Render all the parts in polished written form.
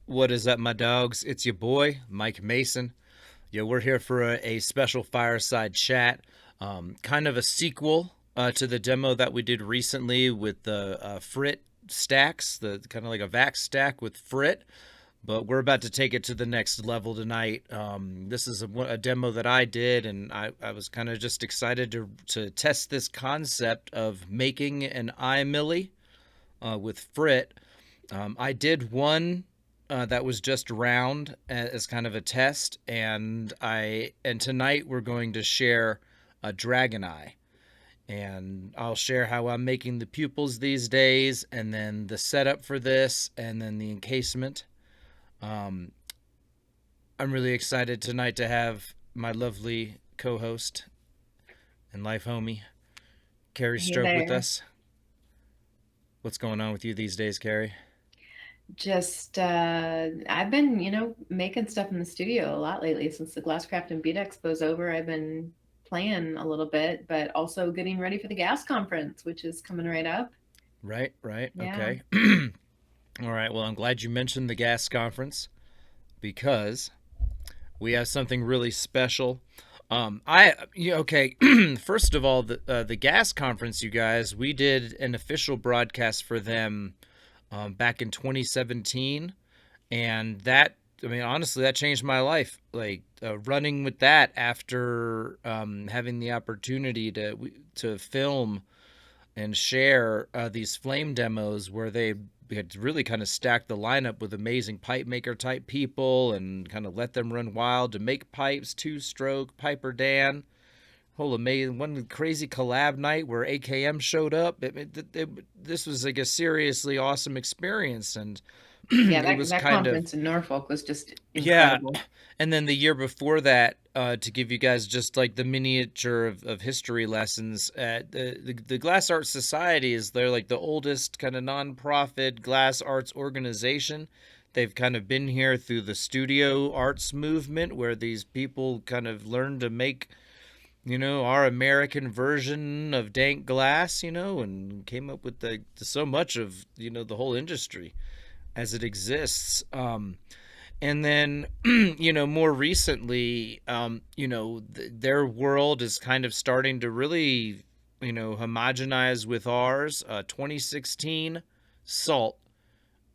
What is up, my dogs? It's your boy, Mike Mason. Yeah, we're here for a special fireside chat, kind of a sequel to the demo that we did recently with the Frit stacks, the kind of like a vac stack with Frit. But we're about to take it to the next level tonight. This is a demo that I did, and I was kind of just excited to test this concept of making an Milli with Frit. I did one that was just round as kind of a test, and tonight we're going to share a dragon eye, and I'll share how I'm making the pupils these days, and then the setup for this, and then the encasement. Um, I'm really excited tonight to have my lovely co-host and life homie Carrie Hey Stroke with there. us. What's going on with you these days, Carrie? Just I've been, making stuff in the studio a lot lately since the Glasscraft and Beat Expo's over. I've been playing a little bit, but also getting ready for the gas conference, which is coming right up. Right, right, Yeah. okay. All right, well, I'm glad you mentioned the gas conference because we have something really special. Okay. First of all, the gas conference, you guys, we did an official broadcast for them back in 2017, and I mean, honestly, that changed my life. Like running with that after having the opportunity to film and share these flame demos where they had really kind of stacked the lineup with amazing pipe maker type people and kind of let them run wild to make pipes, two stroke, Piper Dan. Whole amazing one crazy collab night where AKM showed up. This was like a seriously awesome experience, and Yeah, it that was that kind of conference in Norfolk was just yeah. incredible. And then the year before that, to give you guys just like the miniature of history lessons, the Glass Arts Society they're like the oldest kind of nonprofit glass arts organization. They've kind of been here through the studio arts movement where these people kind of learned to make, our American version of dank glass, and came up with so much of, the whole industry as it exists. And then, more recently, their world is kind of starting to really, homogenize with ours. 2016, Salt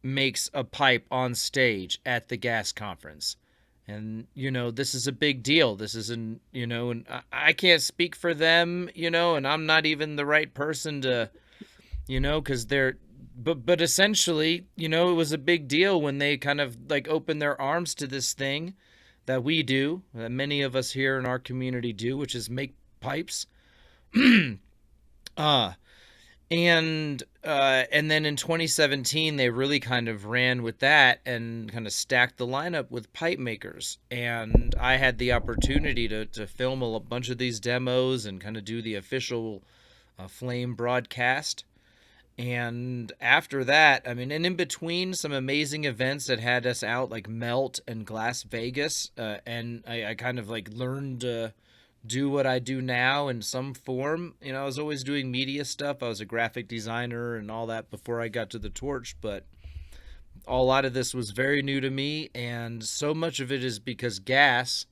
makes a pipe on stage at the gas conference. And, this is a big deal. This isn't, and I can't speak for them, and I'm not even the right person to, because but essentially, it was a big deal when they kind of like opened their arms to this thing that we do, that many of us here in our community do, which is make pipes. uh and then in 2017 they really kind of ran with that and kind of stacked the lineup with pipe makers, and I had the opportunity to film a bunch of these demos and kind of do the official flame broadcast. And after that, I mean, and in between some amazing events that had us out, like Melt and Glass Vegas, and I kind of like learned to do what I do now in some form. I was always doing media stuff. I was a graphic designer and all that before I got to the torch, but a lot of this was very new to me, and so much of it is because Gas.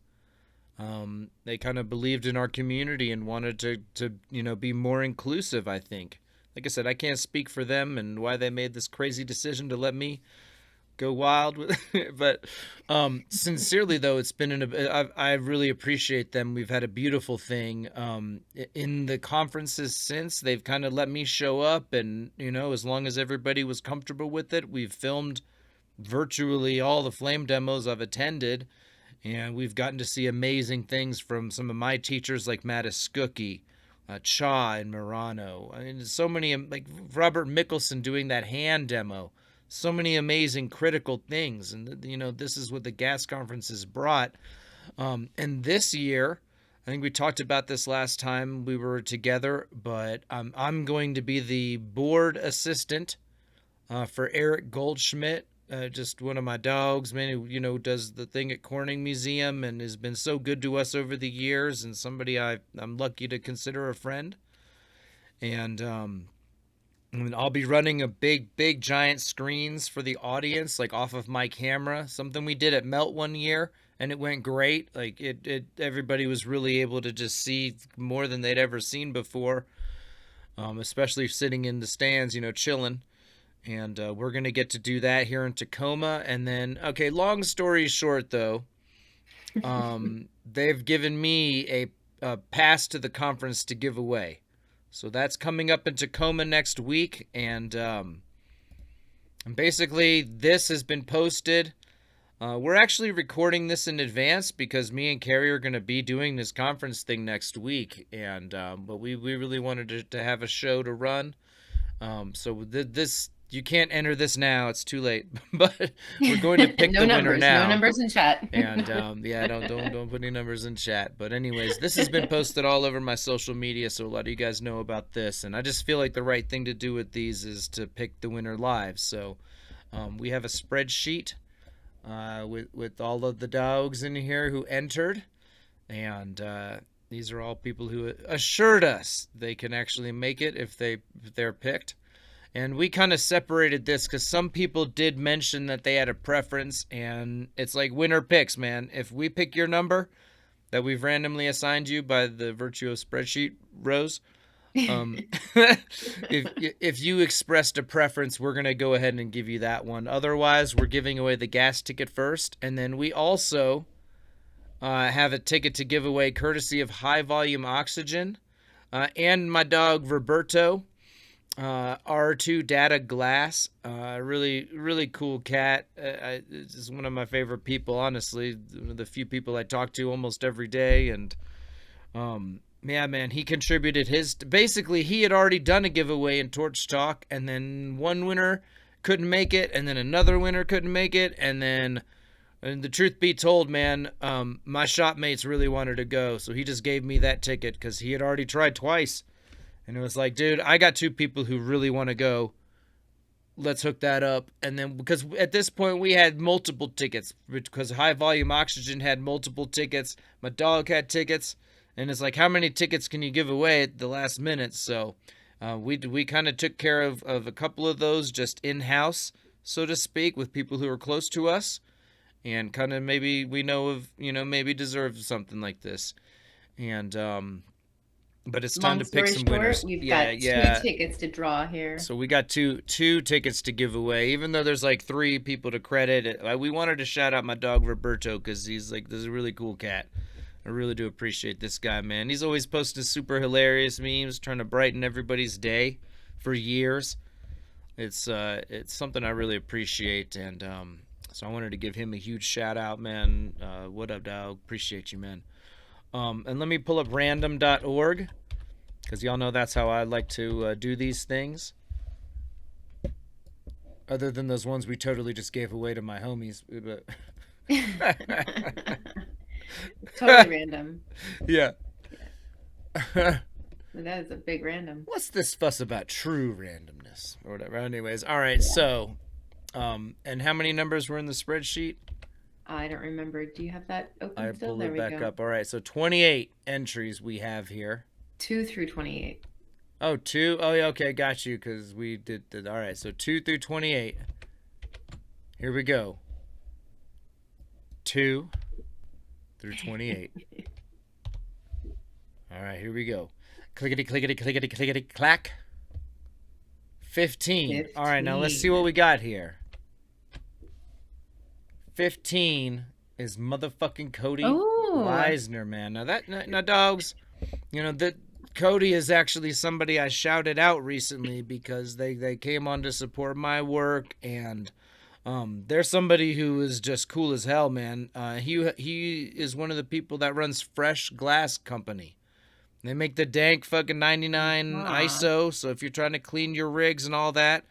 They kind of believed in our community and wanted to be more inclusive. I think, like I said, I can't speak for them and why they made this crazy decision to let me go wild with it. But sincerely though, it's been I really appreciate them. We've had a beautiful thing in the conferences since. They've kind of let me show up, and as long as everybody was comfortable with it, we've filmed virtually all the flame demos I've attended, and we've gotten to see amazing things from some of my teachers like Mattis Skokie, Cha and Murano. I mean, so many, like Robert Mickelson doing that hand demo. So many amazing critical things. And, this is what the gas conference has brought. And this year, I think we talked about this last time we were together, but I'm going to be the board assistant for Eric Goldschmidt, just one of my dogs, man, who does the thing at Corning Museum and has been so good to us over the years, and somebody I'm lucky to consider a friend. And And I'll be running a big giant screens for the audience, like off of my camera. Something we did at Melt one year, and it went great. Like everybody was really able to just see more than they'd ever seen before. Especially sitting in the stands, chilling. And we're gonna get to do that here in Tacoma. And then, okay, long story short, though, they've given me a pass to the conference to give away. So that's coming up in Tacoma next week, and basically this has been posted. We're actually recording this in advance because me and Carrie are going to be doing this conference thing next week, and but we really wanted to have a show to run. So this you can't enter this now; it's too late. But we're going to pick No the winner numbers. No now. numbers in chat. And yeah, don't put any numbers in chat. But anyways, this has been posted all over my social media, so a lot of you guys know about this. And I just feel like the right thing to do with these is to pick the winner live. So we have a spreadsheet with all of the dogs in here who entered, and these are all people who assured us they can actually make it if they're picked. And we kind of separated this because some people did mention that they had a preference, and it's like winner picks, man. If we pick your number that we've randomly assigned you by the virtue of spreadsheet rows, if you expressed a preference, we're going to go ahead and give you that one. Otherwise, we're giving away the gas ticket first, and then we also have a ticket to give away courtesy of High Volume Oxygen and my dog Roberto. R2 Data Glass, really cool cat. Is one of my favorite people, honestly. One of the few people I talk to almost every day, and yeah, man, he contributed his. Basically, he had already done a giveaway in Torch Talk, and then one winner couldn't make it, and then another winner couldn't make it, and then. And the truth be told, man, my shop mates really wanted to go, so he just gave me that ticket because he had already tried twice. And it was like, dude, I got two people who really want to go. Let's hook that up. And then, because at this point we had multiple tickets, because High Volume Oxygen had multiple tickets. My dog had tickets. And it's like, how many tickets can you give away at the last minute? So we kind of took care of a couple of those just in-house, so to speak, with people who are close to us. And kind of maybe we know of, maybe deserve something like this. And, but it's time to pick some winners. We've got two tickets to draw here. So we got two tickets to give away, even though there's like three people to credit. We wanted to shout out my dog Roberto because he's like, this is a really cool cat. I really do appreciate this guy, man. He's always posting super hilarious memes, trying to brighten everybody's day for years. It's something I really appreciate, and so I wanted to give him a huge shout out, man. What up, dog? Appreciate you, man. And let me pull up random.org, because y'all know that's how I like to do these things. Other than those ones we totally just gave away to my homies. But Totally random. Yeah. That is a big random. What's this fuss about true randomness or whatever? Anyways, all right, so, and how many numbers were in the spreadsheet? I don't remember. Do you have that open I still? pulled There it we back go. up. All right, so 28 entries we have here. 2 through 28. Oh, 2? Oh, yeah, okay, got you, because we did. All right, so 2 through 28. Here we go. 2 through 28. All right, here we go. Clickety, clickety, clickety, clickety, clack. 15. All right, now let's see what we got here. 15 is motherfucking Cody Weisner, man. Now dogs, that Cody is actually somebody I shouted out recently because they came on to support my work, and they're somebody who is just cool as hell, man. He is one of the people that runs Fresh Glass Company. They make the dank fucking 99 ISO, so if you're trying to clean your rigs and all that,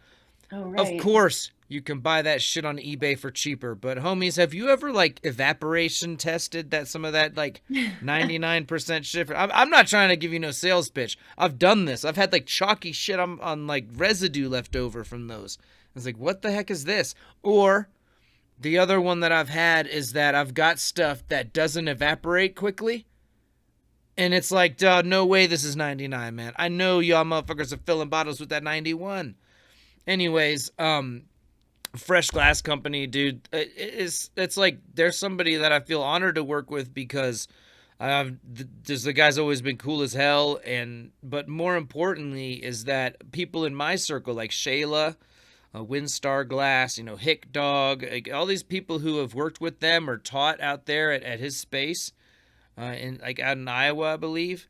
of course you can buy that shit on eBay for cheaper. But homies, have you ever like evaporation tested that some of that like 99% shit? I'm not trying to give you no sales pitch. I've done this. I've had like chalky shit on like residue left over from those. I was like, what the heck is this? Or the other one that I've had is that I've got stuff that doesn't evaporate quickly. And it's like, duh, no way this is 99, man. I know y'all motherfuckers are filling bottles with that 91. Anyways, Fresh Glass Company, dude, it's like there's somebody that I feel honored to work with because the guy's always been cool as hell, and but more importantly is that people in my circle like Shayla, Windstar Glass, Hick Dog, like all these people who have worked with them or taught out there at his space, in like out in Iowa, I believe.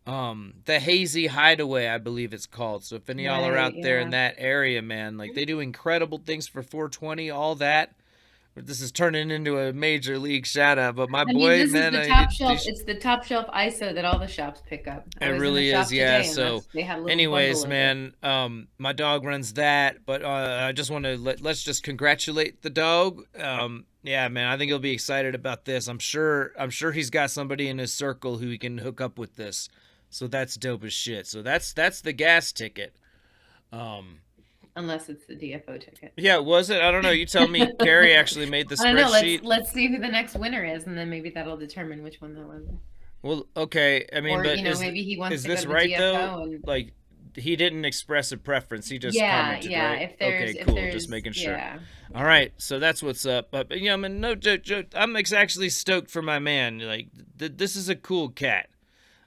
The Hazy Hideaway, I believe it's called. So if any of y'all are Right, out there in yeah. that area, man, like they do incredible things for 420, all that. This is turning into a major league shout out, but my I mean, boy, this is man, the top shelf. It's the top shelf ISO that all the shops pick up. I it was in a really is, shop yeah. today, and So, that's they had a little bundle anyways, of it. man, my dog runs that, but I just want to let's just congratulate the dog. Yeah, man, I think he'll be excited about this. I'm sure he's got somebody in his circle who he can hook up with this. So that's dope as shit. So that's the gas ticket. Um, Unless it's the DFO ticket. yeah, was it? I don't know. You tell me. Carrie actually made the I don't know. Let's spreadsheet. let's see who the next winner is, and then maybe that'll determine which one that was. Well, okay. I mean, Or but maybe he wants is to go this to the right though? DFO and Like, he didn't express a preference. He just yeah, commented, yeah. right? If Okay, there's cool. Just making sure. yeah, All yeah. right, so that's what's up. But I mean, no joke. I'm actually stoked for my man. Like, this is a cool cat.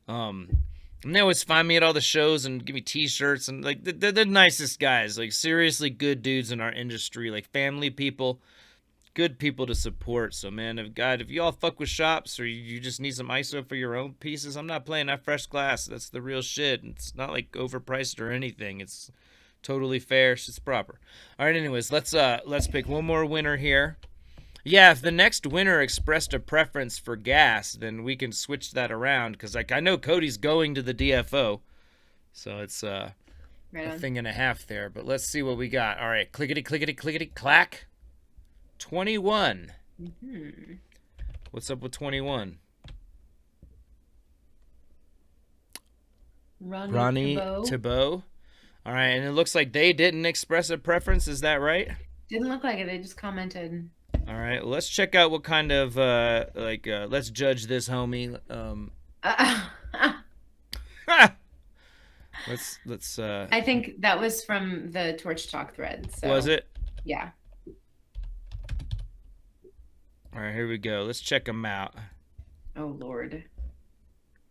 Um, and they always find me at all the shows and give me T-shirts and like they're the nicest guys. Like seriously, good dudes in our industry. Like family people, good people to support. So man, if you all fuck with shops or you just need some ISO for your own pieces, I'm not playing that fresh glass. That's the real shit. It's not like overpriced or anything. It's totally fair. It's proper. All right. Anyways, let's pick one more winner here. Yeah, if the next winner expressed a preference for gas, then we can switch that around because like I know Cody's going to the DFO, so it's Right a on. thing and a half there. But let's see what we got. All right, clickety clickety clickety clack. 21. Hmm. What's up with 21? Ronnie Ronnie Thibault. Thibault. All right, and it looks like they didn't express a preference. Is that right? Didn't look like it. They just commented. All right, well, let's check out what kind of let's judge this homie. Let's I think that was from the Torch Talk thread. was So it? yeah. All right, here we go. Let's check them out. Oh Lord.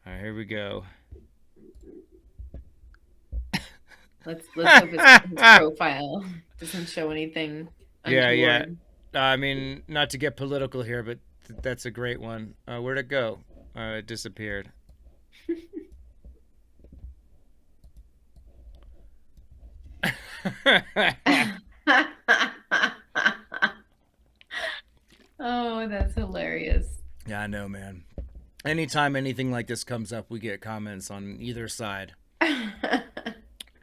All right, here we go. Let's hope his profile doesn't show anything Yeah, yeah. untoward. I mean, not to get political here, but that's a great one. Where'd it go? It disappeared. Oh, that's hilarious. Yeah, I know, man. Anytime anything like this comes up, we get comments on either side.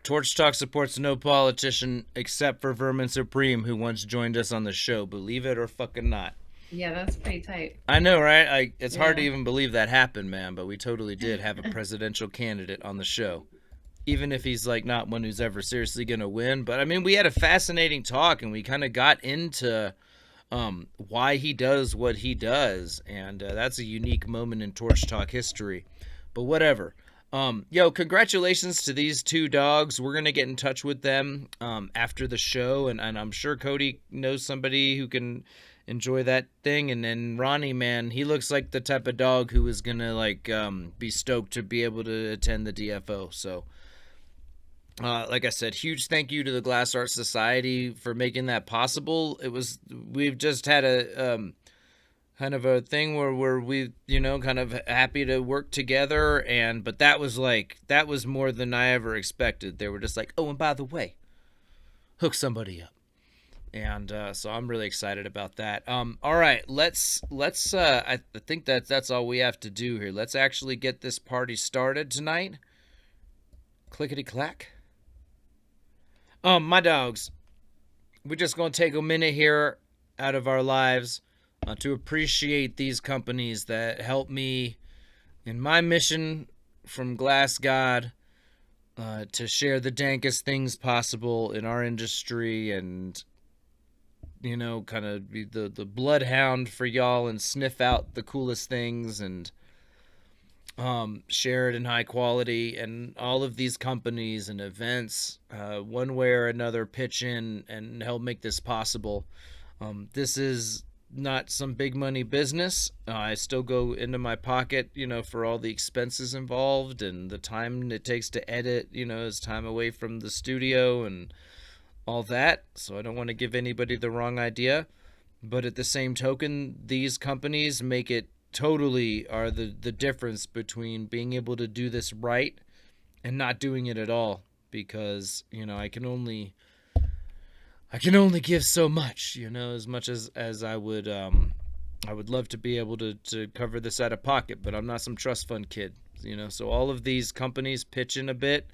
Torch Talk supports no politician except for Vermin Supreme, who once joined us on the show. Believe it or fucking not. Yeah, that's pretty tight. I know, right? It's hard to Yeah. even believe that happened, man, but we totally did have a presidential candidate on the show. Even if he's like not one who's ever seriously gonna win. But I mean, we had a fascinating talk, and we kind of got into why he does what he does, and that's a unique moment in Torch Talk history. But whatever. Yo, congratulations to these two dogs. We're gonna get in touch with them after the show, and I'm sure Cody knows somebody who can enjoy that thing. And then Ronnie, man, he looks like the type of dog who is gonna like be stoked to be able to attend the DFO. So like I said, huge thank you to the Glass Art Society for making that possible. We've just had a kind of a thing where we, kind of happy to work together. But that was more than I ever expected. They were just like, oh, and by the way, hook somebody up. And so I'm really excited about that. All right, let's I think that's all we have to do here. Let's actually get this party started tonight. Clickety clack. My dogs, we're just going to take a minute here out of our lives to appreciate these companies that help me in my mission from Glass God to share the dankest things possible in our industry and, kind of be the bloodhound for y'all and sniff out the coolest things. And share it in high quality, and all of these companies and events, one way or another, pitch in and help make this possible. This is not some big money business. I still go into my pocket, for all the expenses involved and the time it takes to edit, is time away from the studio and all that. So I don't want to give anybody the wrong idea. But at the same token, these companies make it totally are the difference between being able to do this right and not doing it at all, because I can only give so much, as much as I would love to be able to cover this out of pocket, but I'm not some trust fund kid, so all of these companies pitch in a bit,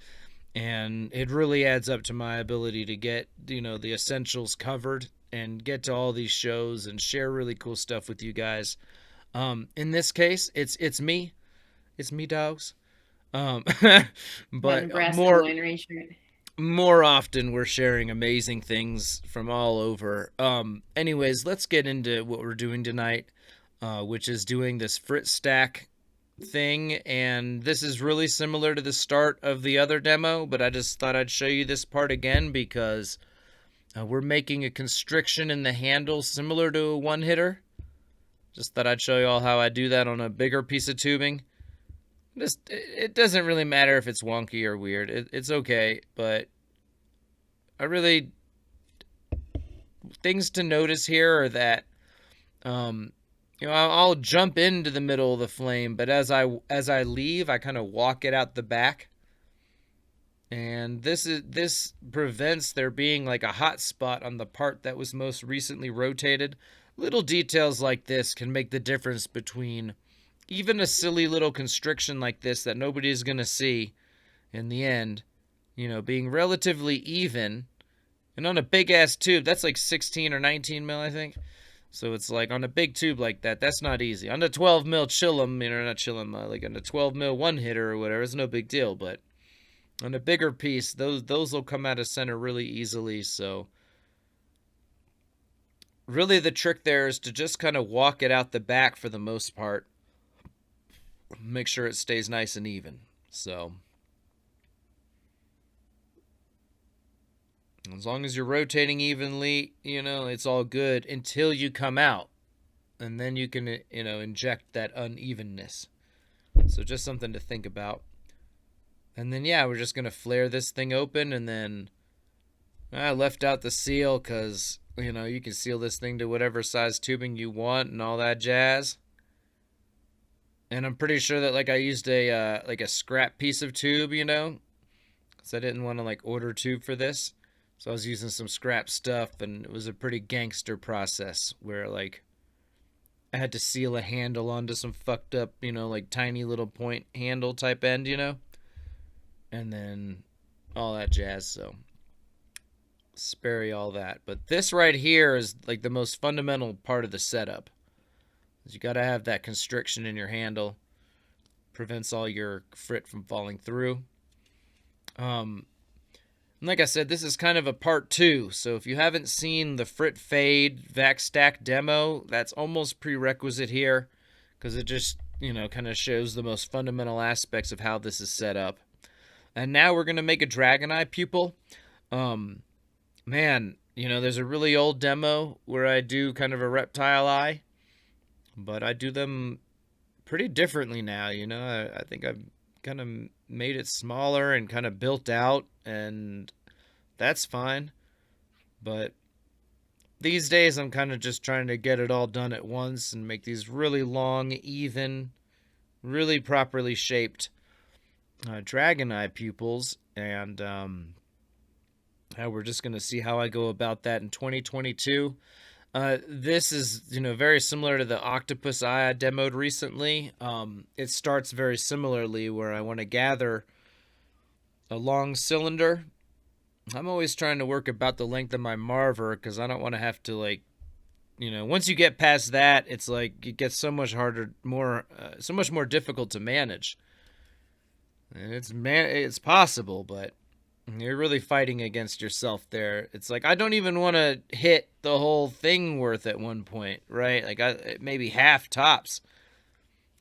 and it really adds up to my ability to get, the essentials covered and get to all these shows and share really cool stuff with you guys. In this case, it's me, dogs. Um, That but Nebraska more winery shirt. more often we're sharing amazing things from all over. Anyways, let's get into what we're doing tonight, which is doing this Fritstack thing, and this is really similar to the start of the other demo, but I just thought I'd show you this part again because we're making a constriction in the handle similar to a one hitter. Just thought I'd show you all how I do that on a bigger piece of tubing. Just it doesn't really matter if it's wonky or weird. It's okay, but I really things to notice here are that I'll jump into the middle of the flame, but as I leave, I kind of walk it out the back. And this prevents there being like a hot spot on the part that was most recently rotated. Little details like this can make the difference between even a silly little constriction like this that nobody's going to see in the end, being relatively even. And on a big ass tube, that's like 16 or 19 mil, I think. So it's like on a big tube like that, that's not easy. On a 12 mil chillum, not chillum, like on a 12 mil one hitter or whatever, it's no big deal. But on a bigger piece, those will come out of center really easily. So really the trick there is to just kind of walk it out the back for the most part. Make sure it stays nice and even. So as long as you're rotating evenly, it's all good until you come out. And then you can, inject that unevenness. So just something to think about. And then, yeah, we're just going to flare this thing open. And then I left out the seal because, you can seal this thing to whatever size tubing you want and all that jazz. And I'm pretty sure that, like, I used a scrap piece of tube, because I didn't want to, like, order tube for this. So I was using some scrap stuff, and it was a pretty gangster process where, like, I had to seal a handle onto some fucked up, like, tiny little point handle type end, and then all that jazz. So spare you all that. But this right here is, like, the most fundamental part of the setup. You got to have that constriction in your handle. Prevents all your frit from falling through. Like I said, this is kind of a part 2. So if you haven't seen the frit fade vac stack demo, that's almost prerequisite here, because it just, kind of shows the most fundamental aspects of how this is set up. And now we're going to make a dragon eye pupil. Man, there's a really old demo where I do kind of a reptile eye, but I do them pretty differently now. I think I've kind of made it smaller and kind of built out, and that's fine. But these days I'm kind of just trying to get it all done at once and make these really long, even, really properly shaped dragon eye pupils. And we're just going to see how I go about that in 2022. This is, very similar to the octopus eye I demoed recently. It starts very similarly where I want to gather a long cylinder. I'm always trying to work about the length of my marver because I don't want to have to, like, once you get past that, it's like it gets so much harder, so much more difficult to manage. And it's possible, but you're really fighting against yourself there. It's like I don't even want to hit the whole thing worth at one point, right? Like maybe half tops.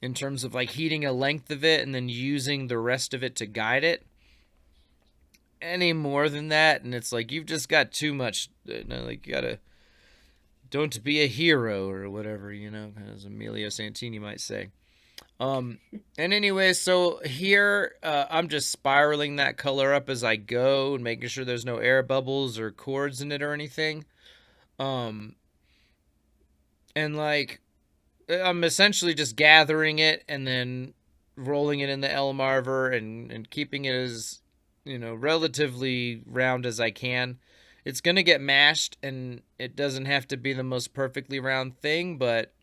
in terms of like heating a length of it and then using the rest of it to guide it. Any more than that, and it's like you've just got too much. Like you gotta don't be a hero or whatever, as Emilio Santini might say. Um, and anyway, so here I'm just spiraling that color up as I go and making sure there's no air bubbles or cords in it or anything. Um, and like I'm essentially just gathering it and then rolling it in the Elmarver and keeping it as, relatively round as I can. It's going to get mashed and it doesn't have to be the most perfectly round thing, but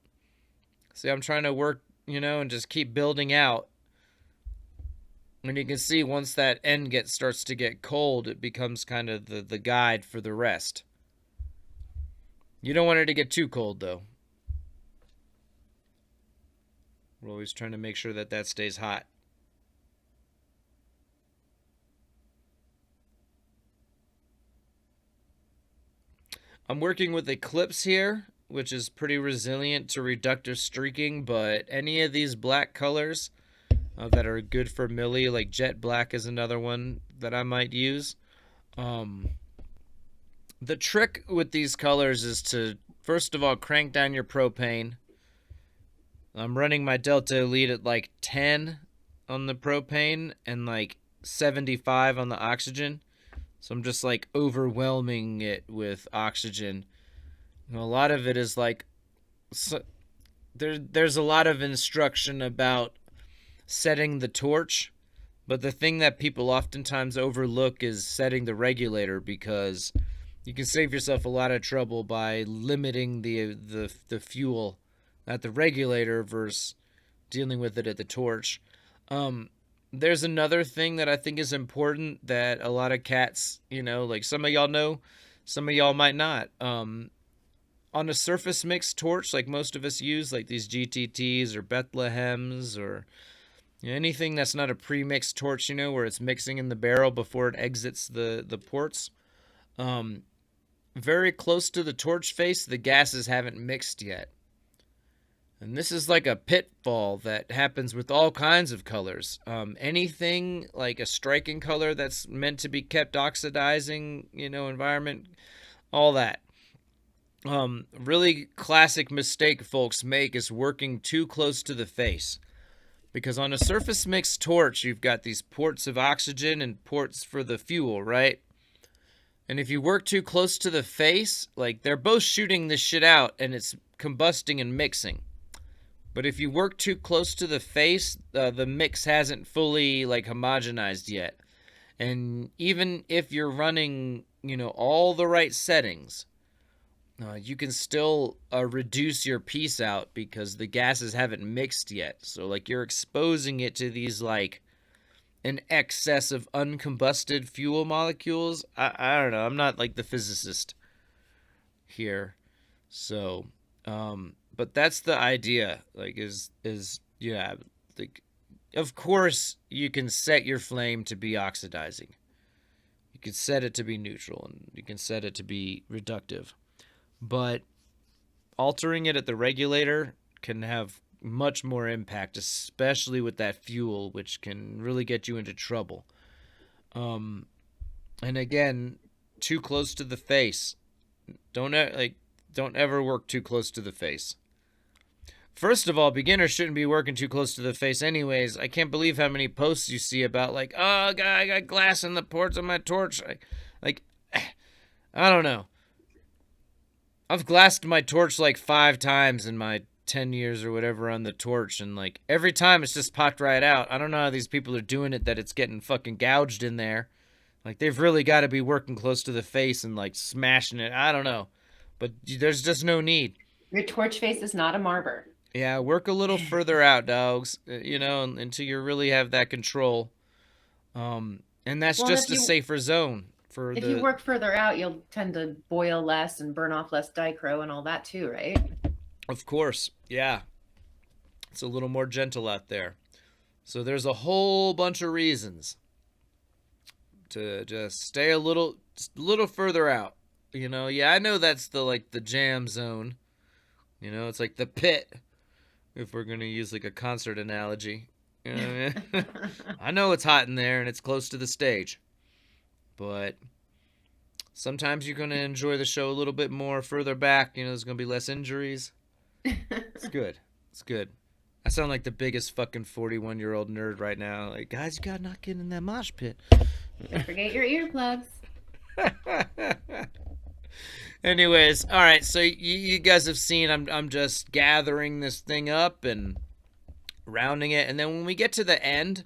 see, I'm trying to work, and just keep building out. And you can see once that end starts to get cold, it becomes kind of the guide for the rest. You don't want it to get too cold though. We're always trying to make sure that stays hot. I'm working with Eclipse here, which is pretty resilient to reductive streaking, but any of these black colors that are good for Milli, like Jet Black is another one that I might use. The trick with these colors is to, first of all, crank down your propane. I'm running my Delta Elite at like 10 on the propane and like 75 on the oxygen. So I'm just like overwhelming it with oxygen. A lot of it is like, there's a lot of instruction about setting the torch, but the thing that people oftentimes overlook is setting the regulator, because you can save yourself a lot of trouble by limiting the fuel at the regulator versus dealing with it at the torch. There's another thing that I think is important that a lot of cats, like some of y'all know, some of y'all might not. On a surface mix torch, like most of us use, like these GTTs or Bethlehems or anything that's not a pre-mixed torch, where it's mixing in the barrel before it exits the ports. Very close to the torch face, the gases haven't mixed yet. And this is like a pitfall that happens with all kinds of colors. Anything like a striking color that's meant to be kept oxidizing, environment, all that. Really classic mistake folks make is working too close to the face. Because on a surface mixed torch, you've got these ports of oxygen and ports for the fuel, right? And if you work too close to the face, like they're both shooting this shit out and it's combusting and mixing. But if you work too close to the face, the mix hasn't fully like homogenized yet. And even if you're running, all the right settings, you can still reduce your piece out because the gases haven't mixed yet. So like you're exposing it to these like an excess of uncombusted fuel molecules. I don't know. I'm not like the physicist here. So, but that's the idea. Like is yeah, like of course you can set your flame to be oxidizing. You can set it to be neutral and you can set it to be reductive. But altering it at the regulator can have much more impact, especially with that fuel, which can really get you into trouble. And again, too close to the face. Don't ever work too close to the face. First of all, beginners shouldn't be working too close to the face anyways. I can't believe how many posts you see about like, oh, I got glass in the ports of my torch. I don't know. I've glassed my torch like 5 times in my 10 years or whatever on the torch, and like every time it's just popped right out. I don't know how these people are doing it, that it's getting fucking gouged in there. Like they've really got to be working close to the face and like smashing it. I don't know. But there's just no need. Your torch face is not a marber. Yeah, work a little further out, dogs, until you really have that control. And that's just a safer zone. If you work further out, you'll tend to boil less and burn off less dichro and all that too, right? Of course, yeah. It's a little more gentle out there. So there's a whole bunch of reasons to just stay a little further out. Yeah, I know that's the jam zone. It's like the pit if we're gonna use like a concert analogy. You know what I mean? I know it's hot in there and it's close to the stage, but sometimes you're gonna enjoy the show a little bit more further back. You know, there's gonna be less injuries. It's good. It's good. I sound like the biggest fucking 41-year-old nerd right now. Like, guys, you gotta not get in that mosh pit. Don't forget your earplugs. Anyways, all right. So you guys have seen I'm just gathering this thing up and rounding it, and then when we get to the end,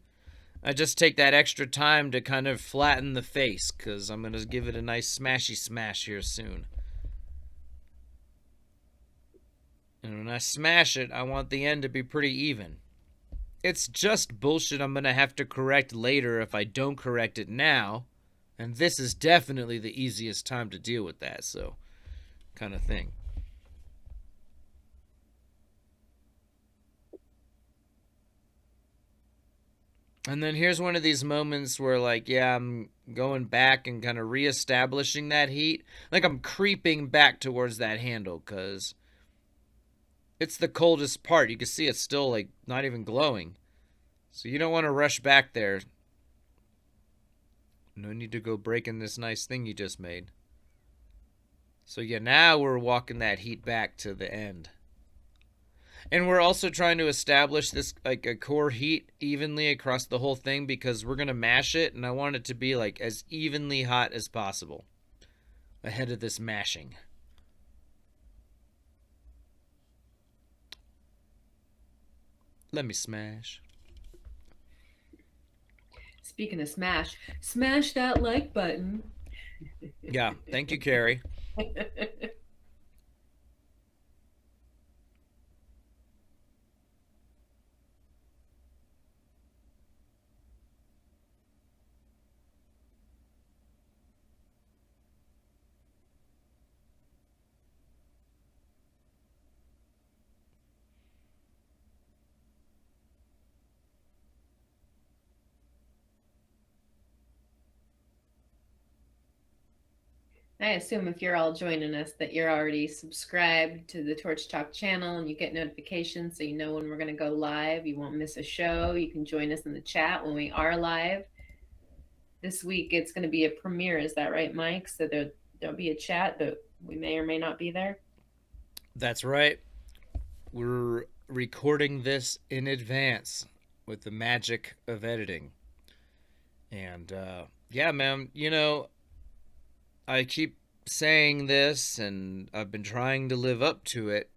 I just take that extra time to kind of flatten the face because I'm gonna give it a nice smashy smash here soon. And when I smash it, I want the end to be pretty even. It's just bullshit I'm gonna have to correct later if I don't correct it now. And this is definitely the easiest time to deal with that, so kind of thing. And then here's one of these moments where, like, yeah, I'm going back and kind of reestablishing that heat. Like, I'm creeping back towards that handle because it's the coldest part. You can see it's still, like, not even glowing. So you don't want to rush back there. No need to go breaking this nice thing you just made. So yeah, now we're walking that heat back to the end. And we're also trying to establish this, like, a core heat evenly across the whole thing because we're going to mash it, and I want it to be, like, as evenly hot as possible ahead of this mashing. Let me smash. Speaking of smash that like button. Yeah, thank you, Carrie. I assume if you're all joining us that you're already subscribed to the Torch Talk channel and you get notifications so you know when we're going to go live. You won't miss a show. You can join us in the chat when we are live. This week it's going to be a premiere. Is that right, Mike? So there'll be a chat, but we may or may not be there. That's right. We're recording this in advance with the magic of editing. And yeah, man, you know, I keep saying this and I've been trying to live up to it.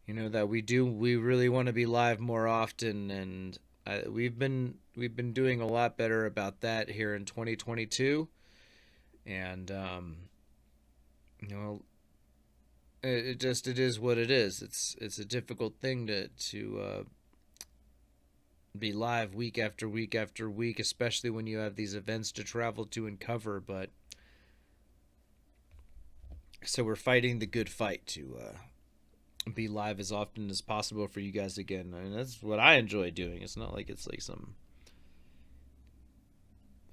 You know that we really want to be live more often, and we've been doing a lot better about that here in 2022. And you know, it is what it is. It's a difficult thing to be live week after week after week, especially when you have these events to travel to and cover. But so we're fighting the good fight to be live as often as possible for you guys again. I mean, that's what I enjoy doing. It's not like it's like some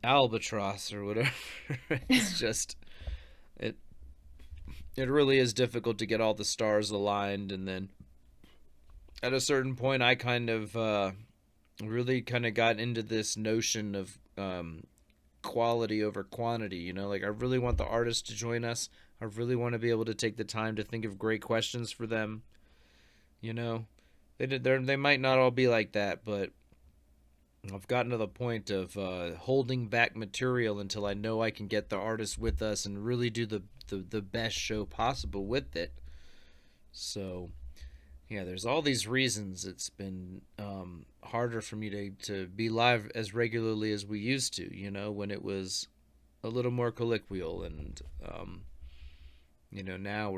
albatross or whatever. It's just it it really is difficult to get all the stars aligned, and then at a certain point I kind of really kind of got into this notion of quality over quantity. You know, like I really want the artists to join us. I really want to be able to take the time to think of great questions for them. You know, they might not all be like that, but I've gotten to the point of holding back material until I know I can get the artists with us and really do the best show possible with it. So yeah, there's all these reasons it's been harder for me to be live as regularly as we used to, you know, when it was a little more colloquial. And you know, now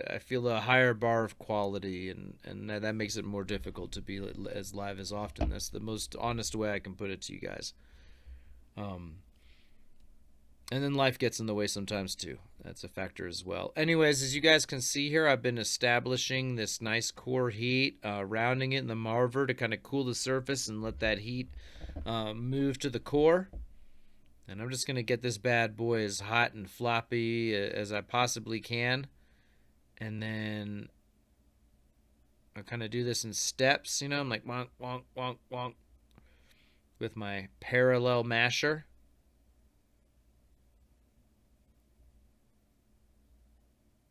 I feel a higher bar of quality, and that makes it more difficult to be as live as often. That's the most honest way I can put it to you guys. And then life gets in the way sometimes too. That's a factor as well. Anyways, as you guys can see here, I've been establishing this nice core heat, rounding it in the marver to kind of cool the surface and let that heat move to the core. And I'm just going to get this bad boy as hot and floppy as I possibly can. And then I kind of do this in steps, you know. I'm like wonk, wonk, wonk, wonk with my parallel masher.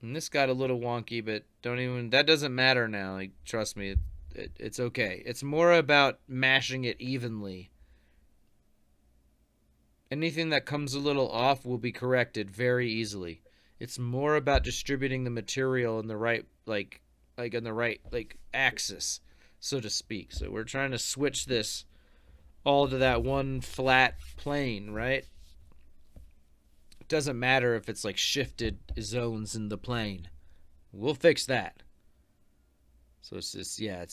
And this got a little wonky, but that doesn't matter now. Like, trust me, it's okay. It's more about mashing it evenly. Anything that comes a little off will be corrected very easily. It's more about distributing the material in the right, like on the right, like, axis, so to speak. So we're trying to switch this all to that one flat plane, right? It doesn't matter if it's like shifted zones in the plane. We'll fix that. So it's just, yeah,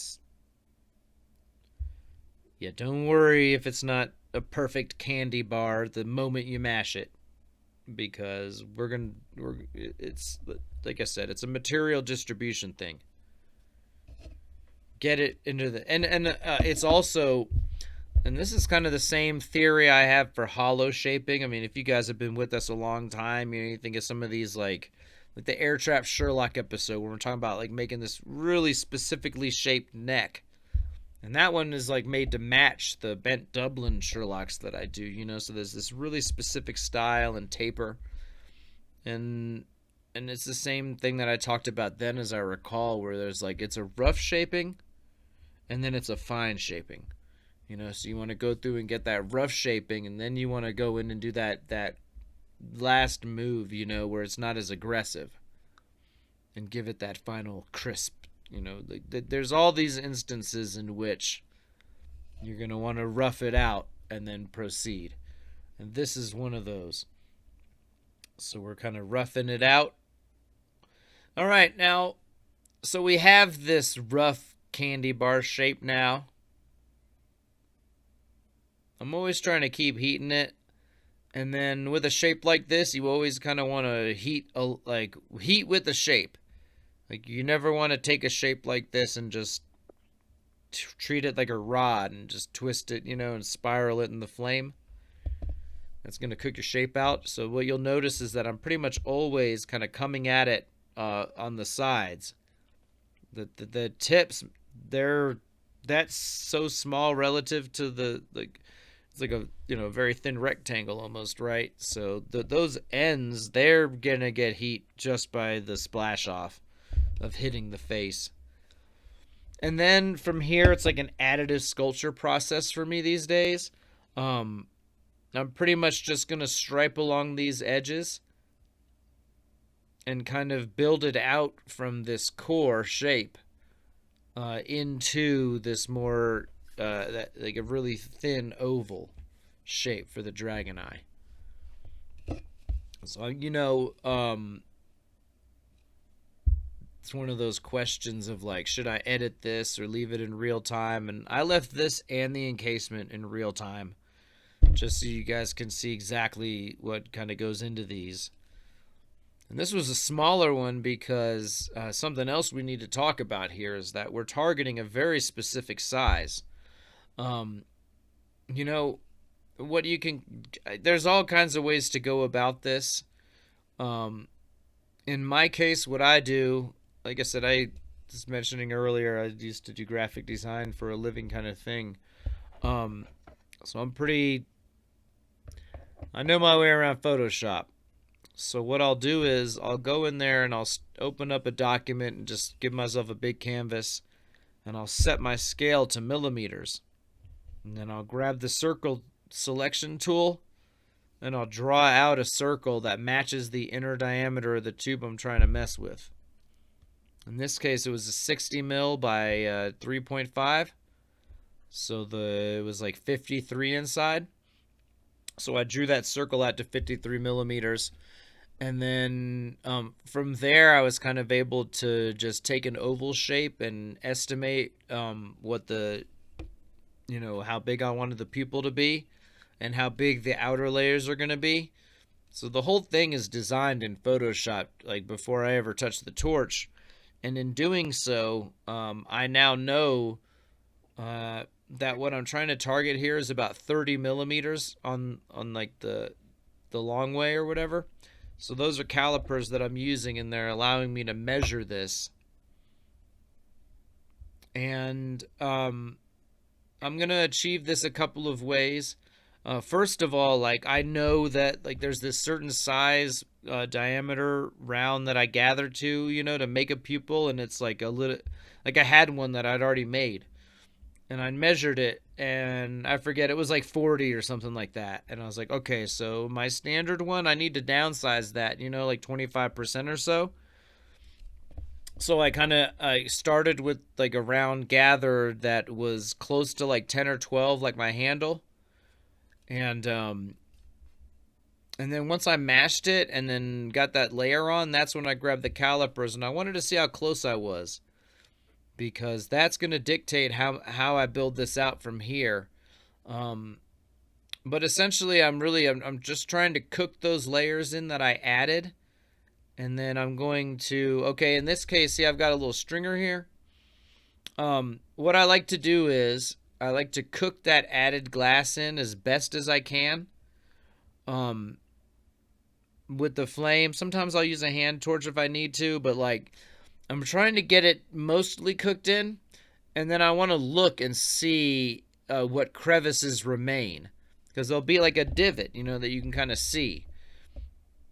don't worry if it's not a perfect candy bar the moment you mash it, because it's like I said, it's a material distribution thing. Get it into the and it's also, and this is kind of the same theory I have for hollow shaping. I mean, if you guys have been with us a long time, you think of some of these like the Air Trap Sherlock episode where we're talking about like making this really specifically shaped neck. And that one is like made to match the bent Dublin Sherlocks that I do, you know, so there's this really specific style and taper. And it's the same thing that I talked about then, as I recall, where there's like, it's a rough shaping and then it's a fine shaping. You know, so you want to go through and get that rough shaping, and then you want to go in and do that last move, you know, where it's not as aggressive, and give it that final crisp. You know, there's all these instances in which you're going to want to rough it out and then proceed. And this is one of those. So we're kind of roughing it out. All right, now, so we have this rough candy bar shape now. I'm always trying to keep heating it. And then with a shape like this, you always kind of want to heat with the shape. Like, you never want to take a shape like this and just treat it like a rod and just twist it, you know, and spiral it in the flame. That's going to cook your shape out. So what you'll notice is that I'm pretty much always kind of coming at it on the sides. The tips, that's so small relative to the, like, it's like a, you know, very thin rectangle almost, right? So those ends, they're going to get heat just by the splash off of hitting the face. And then from here, it's like an additive sculpture process for me these days. I'm pretty much just going to stripe along these edges and kind of build it out from this core shape into this more, like a really thin oval shape for the dragon eye. So, you know, it's one of those questions of like, should I edit this or leave it in real time? And I left this and the encasement in real time, just so you guys can see exactly what kind of goes into these. And this was a smaller one because something else we need to talk about here is that we're targeting a very specific size. You know, there's all kinds of ways to go about this. In my case, what I do, like I said, I was mentioning earlier, I used to do graphic design for a living kind of thing. So I know my way around Photoshop. So what I'll do is I'll go in there and I'll open up a document and just give myself a big canvas, and I'll set my scale to millimeters. And then I'll grab the circle selection tool and I'll draw out a circle that matches the inner diameter of the tube I'm trying to mess with. In this case, it was a 60 mil by 3.5. So it was like 53 inside. So I drew that circle out to 53 millimeters. And then from there, I was kind of able to just take an oval shape and estimate what how big I wanted the pupil to be and how big the outer layers are going to be. So the whole thing is designed in Photoshop, like before I ever touched the torch. And in doing so, I now know that what I'm trying to target here is about 30 millimeters on like the long way or whatever. So those are calipers that I'm using, and they're allowing me to measure this. And I'm gonna achieve this a couple of ways. First of all, like I know that like there's this certain size diameter round that I gather to, to make a pupil, and it's like a little, like I had one that I'd already made, and I measured it, and I forget it was like 40 or something like that, and I was like, okay, so my standard one, I need to downsize that, like 25% or so. So I started with like a round gather that was close to like 10 or 12, like my handle, and then once I mashed it and then got that layer on, that's when I grabbed the calipers, and I wanted to see how close I was, because that's going to dictate how I build this out from here. Um, but essentially, I'm just trying to cook those layers in that I added, and then I'm going to, okay, in this case, see, I've got a little stringer here. What I like to do is I like to cook that added glass in as best as I can. Um, with the flame. Sometimes I'll use a hand torch if I need to, but like I'm trying to get it mostly cooked in, and then I want to look and see what crevices remain, because there'll be like a divot, that you can kind of see,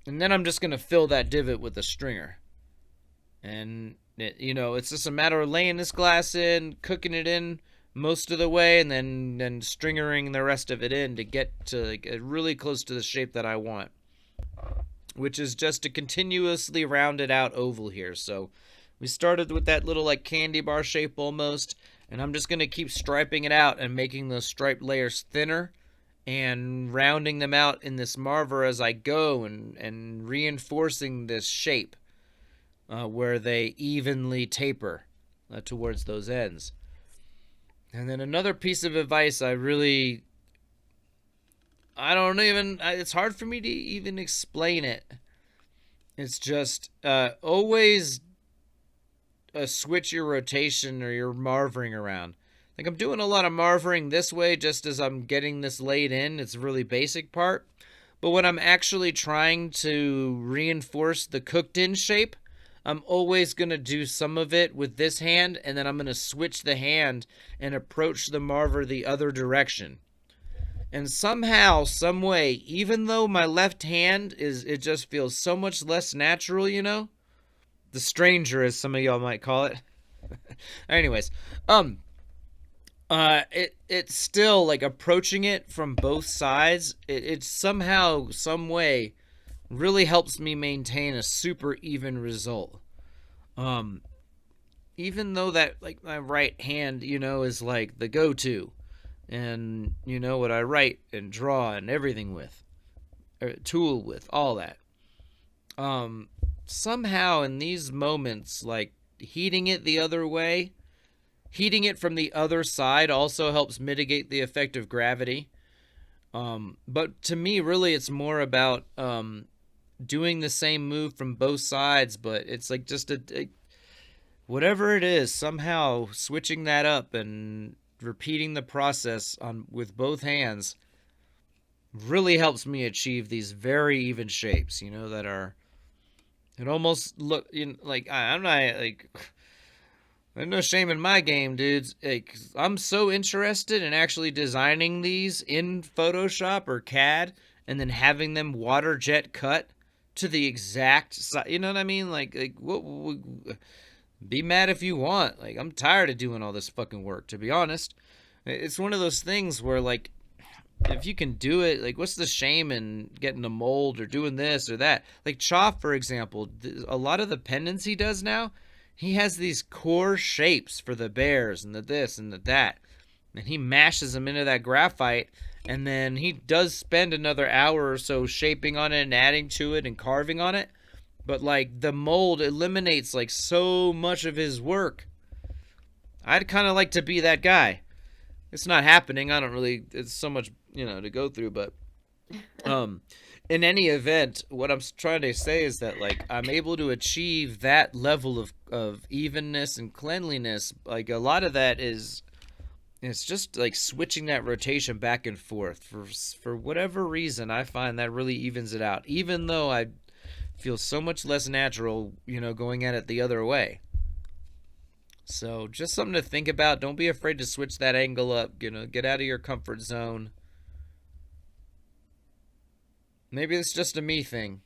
and then I'm just gonna fill that divot with a stringer, and it's just a matter of laying this glass in, cooking it in most of the way, and then stringering the rest of it in to get to like, really close to the shape that I want, which is just a continuously rounded out oval here. So we started with that little like candy bar shape almost, and I'm just going to keep striping it out and making those striped layers thinner and rounding them out in this marver as I go, and reinforcing this shape where they evenly taper towards those ends. And then another piece of advice I don't even, it's hard for me to even explain it. It's just always switch your rotation or your marvering around. Like I'm doing a lot of marvering this way just as I'm getting this laid in. It's a really basic part. But when I'm actually trying to reinforce the cooked in shape, I'm always going to do some of it with this hand, and then I'm going to switch the hand and approach the marver the other direction. And somehow, some way, even though my left hand it just feels so much less natural, the stranger, as some of y'all might call it. Anyways, it's still like approaching it from both sides. It somehow, some way, really helps me maintain a super even result. Even though that like my right hand, is like the go-to, and what I write and draw and everything with, or tool with, all that. Somehow in these moments, like heating it the other way, heating it from the other side also helps mitigate the effect of gravity. But to me, really, it's more about doing the same move from both sides, but it's like just whatever it is, somehow switching that up and repeating the process with both hands really helps me achieve these very even shapes, that are, it almost look, like I'm not like, there's no shame in my game, dudes. Like, I'm so interested in actually designing these in Photoshop or CAD and then having them water jet cut to the exact size. You know what I mean? Like what, be mad if you want. Like, I'm tired of doing all this fucking work, to be honest. It's one of those things where, like, if you can do it, like, what's the shame in getting a mold or doing this or that? Like, Choff, for example, a lot of the pendants he does now, he has these core shapes for the bears and the this and the that. And he mashes them into that graphite, and then he does spend another hour or so shaping on it and adding to it and carving on it. But like the mold eliminates like so much of his work. I'd kind of like to be that guy. It's not happening. I don't really, it's so much, to go through, but in any event, what I'm trying to say is that like I'm able to achieve that level of evenness and cleanliness. Like a lot of that is, it's just like switching that rotation back and forth for whatever reason. I find that really evens it out, even though I feel so much less natural, going at it the other way. So just something to think about. Don't be afraid to switch that angle up. Get out of your comfort zone. Maybe it's just a me thing.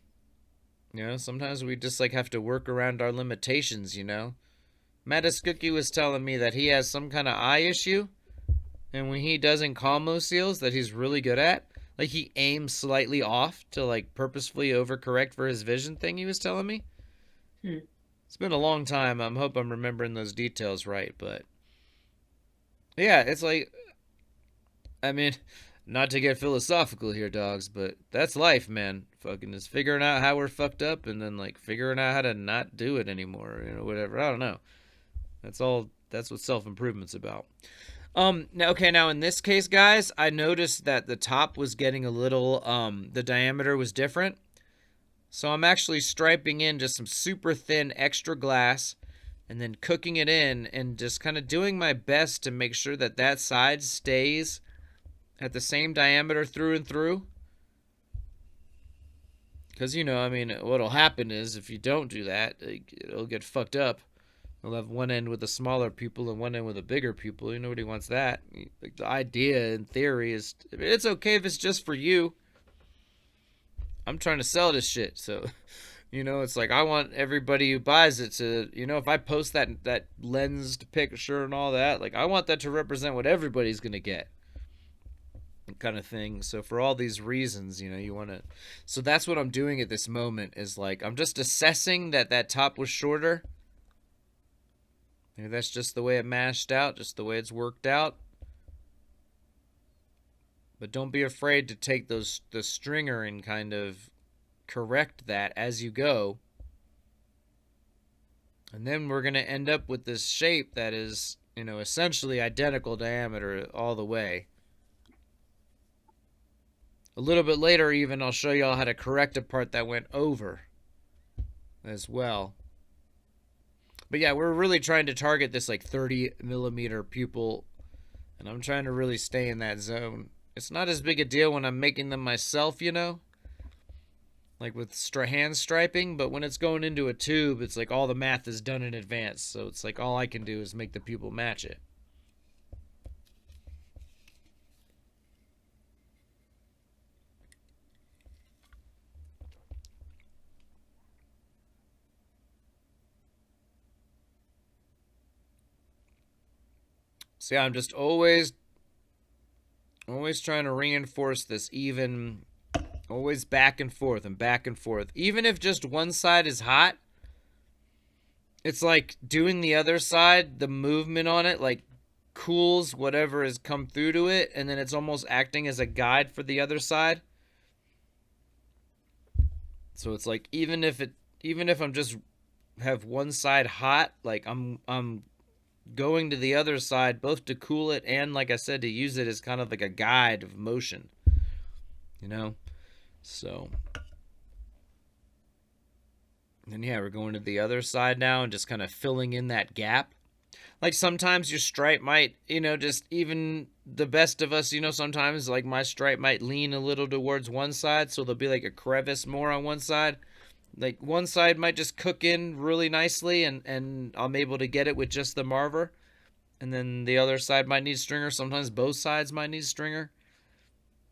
Sometimes we just like have to work around our limitations. Mattis Cookie was telling me that he has some kind of eye issue, and when he does combo seals that he's really good at, like he aims slightly off to like purposefully overcorrect for his vision thing he was telling me. Hmm. It's been a long time. I hope I'm remembering those details right, but yeah, it's like, I mean, not to get philosophical here, dogs, but that's life, man. Fucking just figuring out how we're fucked up and then like figuring out how to not do it anymore, whatever. I don't know. That's what self-improvement's about. Now in this case, guys, I noticed that the top was getting a little the diameter was different. So I'm actually striping in just some super thin extra glass and then cooking it in and just kind of doing my best to make sure that that side stays at the same diameter through and through. Because, what'll happen is if you don't do that, it'll get fucked up. You'll have one end with a smaller pupil and one end with a bigger pupil. Nobody wants that. Like, the idea, in theory, is it's okay if it's just for you. I'm trying to sell this shit, so it's like I want everybody who buys it to, if I post that lensed picture and all that, like I want that to represent what everybody's gonna get, kind of thing. So for all these reasons, you want to. So that's what I'm doing at this moment is like I'm just assessing that top was shorter. Maybe that's just the way it mashed out, just the way it's worked out. But don't be afraid to take the stringer and kind of correct that as you go. And then we're going to end up with this shape that is, essentially identical diameter all the way. A little bit later even, I'll show y'all how to correct a part that went over as well. But yeah, we're really trying to target this like 30 millimeter pupil. And I'm trying to really stay in that zone. It's not as big a deal when I'm making them myself, like with hand striping, but when it's going into a tube, it's like all the math is done in advance. So it's like all I can do is make the pupil match it. So yeah, I'm just always trying to reinforce this even, always back and forth and back and forth. Even if just one side is hot, it's like doing the other side, the movement on it, like cools whatever has come through to it, and then it's almost acting as a guide for the other side. So it's like even if I'm just have one side hot, like I'm going to the other side both to cool it and, like I said, to use it as kind of like a guide of motion. So and yeah, we're going to the other side now and just kind of filling in that gap. Like sometimes your stripe might, just even the best of us, sometimes like my stripe might lean a little towards one side, so there'll be like a crevice more on one side. Like one side might just cook in really nicely and I'm able to get it with just the marver. And then the other side might need stringer. Sometimes both sides might need stringer.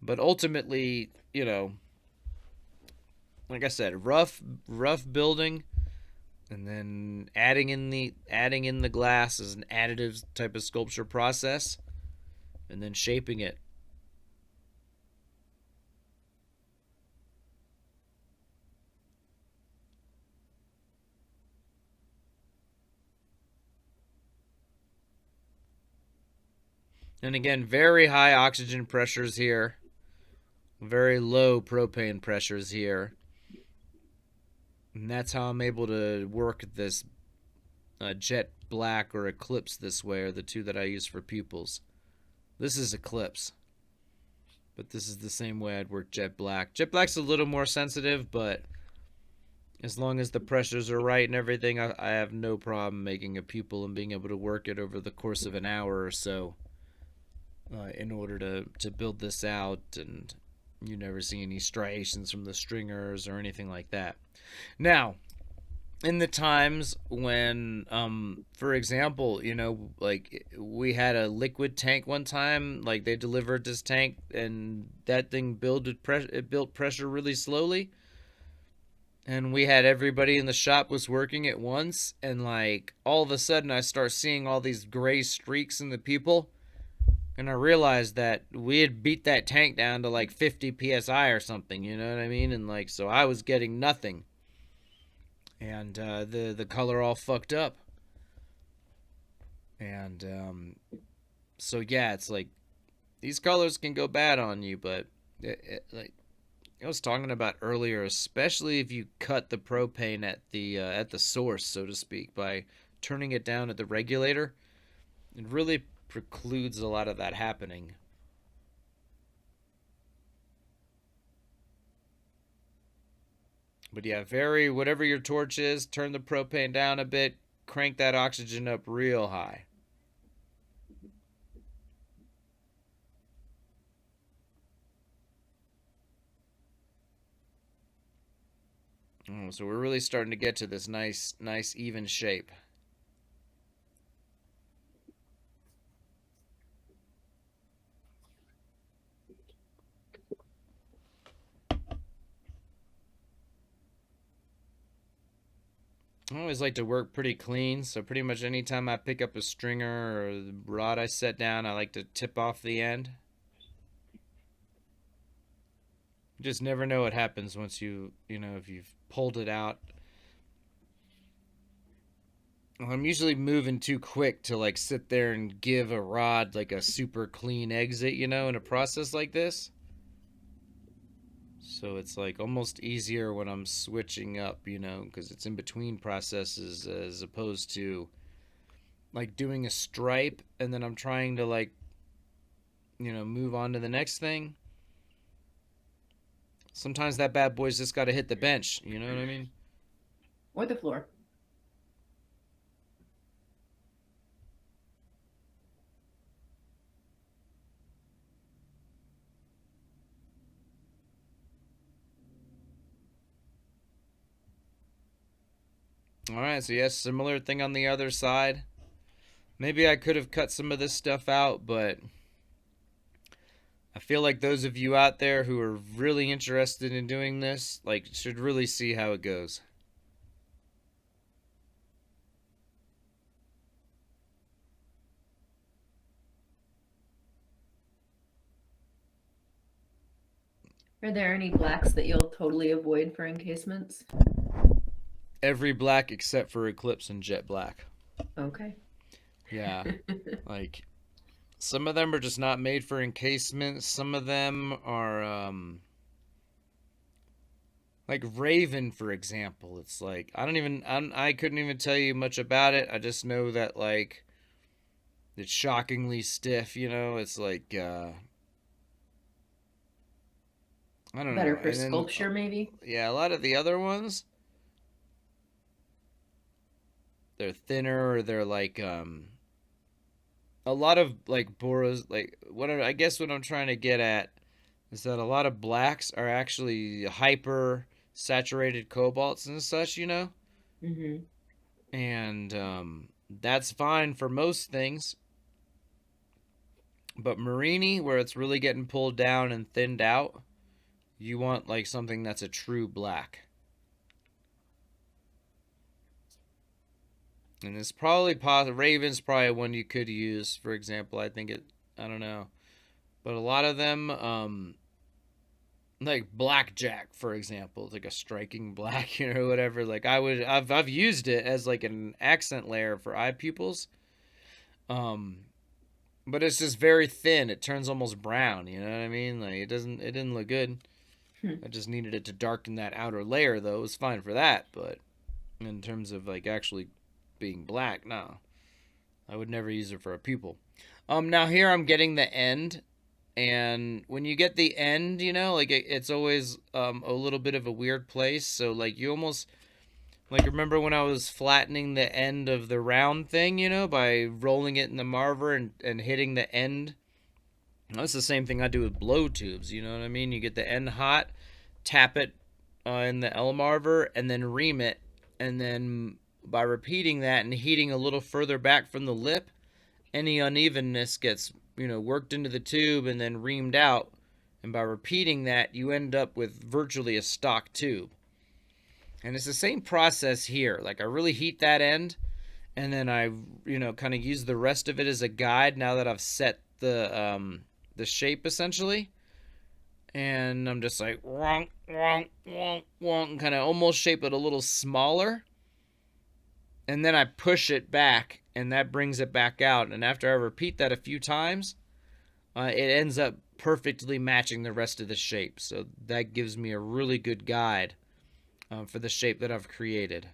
But ultimately, like I said, rough building, and then adding in the glass as an additive type of sculpture process, and then shaping it. And again, very high oxygen pressures here. Very low propane pressures here. And that's how I'm able to work this jet black or eclipse this way, are the two that I use for pupils. This is eclipse. But this is the same way I'd work jet black. Jet black's a little more sensitive, but as long as the pressures are right and everything, I have no problem making a pupil and being able to work it over the course of an hour or so. In order to build this out, and you never see any striations from the stringers or anything like that. Now, in the times when, for example, like we had a liquid tank one time, like they delivered this tank and that thing built pressure really slowly, and we had everybody in the shop was working at once, and like all of a sudden I start seeing all these gray streaks in the people, and I realized that we had beat that tank down to like 50 psi or something, you know what I mean? And like, so I was getting nothing, and the color all fucked up. And so yeah, it's like these colors can go bad on you, but like I was talking about earlier, especially if you cut the propane at the source, so to speak, by turning it down at the regulator, it really precludes a lot of that happening. But yeah, very whatever your torch is, turn the propane down a bit, crank that oxygen up real high. Oh, so we're really starting to get to this nice even shape. I always like to work pretty clean, so pretty much anytime I pick up a stringer or the rod I set down, I like to tip off the end. You just never know what happens once if you've pulled it out. Well, I'm usually moving too quick to like sit there and give a rod like a super clean exit, in a process like this. So it's like almost easier when I'm switching up, because it's in between processes as opposed to like doing a stripe and then I'm trying to like, move on to the next thing. Sometimes that bad boy's just got to hit the bench, you know what I mean? Or the floor. All right, so yes, similar thing on the other side. Maybe I could have cut some of this stuff out, but I feel like those of you out there who are really interested in doing this, like, should really see how it goes. Are there any blacks that you'll totally avoid for encasements? Every black except for Eclipse and Jet Black. Okay. Yeah, like some of them are just not made for encasement. Some of them are like Raven, for example. It's like I couldn't even tell you much about it. I just know that like it's shockingly stiff. It's like I don't Better know. for And then sculpture, maybe? yeah, a lot of the other ones they're thinner or they're like a lot of like boros like I guess what I'm trying to get at is that a lot of blacks are actually hyper saturated cobalts and such. Mm-hmm. And that's fine for most things, but murrine, where it's really getting pulled down and thinned out, you want like something that's a true black. And it's probably Raven's probably one you could use, for example. I don't know, but a lot of them, like blackjack, for example, it's like a striking black, whatever. Like I've used it as like an accent layer for eye pupils, um, but it's just very thin. It turns almost brown. You know what I mean? Like it didn't look good. Hmm. I just needed it to darken that outer layer, though. It was fine for that, but in terms of like actually being black, no, I would never use it for a pupil. Now here I'm getting the end, and when you get the end, like it's always a little bit of a weird place. So like you almost like remember when I was flattening the end of the round thing, by rolling it in the marver and hitting the end. That's the same thing I do with blow tubes. You know what I mean? You get the end hot, tap it in the L marver, and then ream it, and then by repeating that and heating a little further back from the lip, any unevenness gets, worked into the tube and then reamed out. And by repeating that, you end up with virtually a stock tube. And it's the same process here. Like, I really heat that end, and then I, kind of use the rest of it as a guide now that I've set the shape essentially. And I'm just like wonk, wonk, wonk, wonk, kind of almost shape it a little smaller. And then I push it back, and that brings it back out. And after I repeat that a few times, it ends up perfectly matching the rest of the shape. So that gives me a really good guide for the shape that I've created.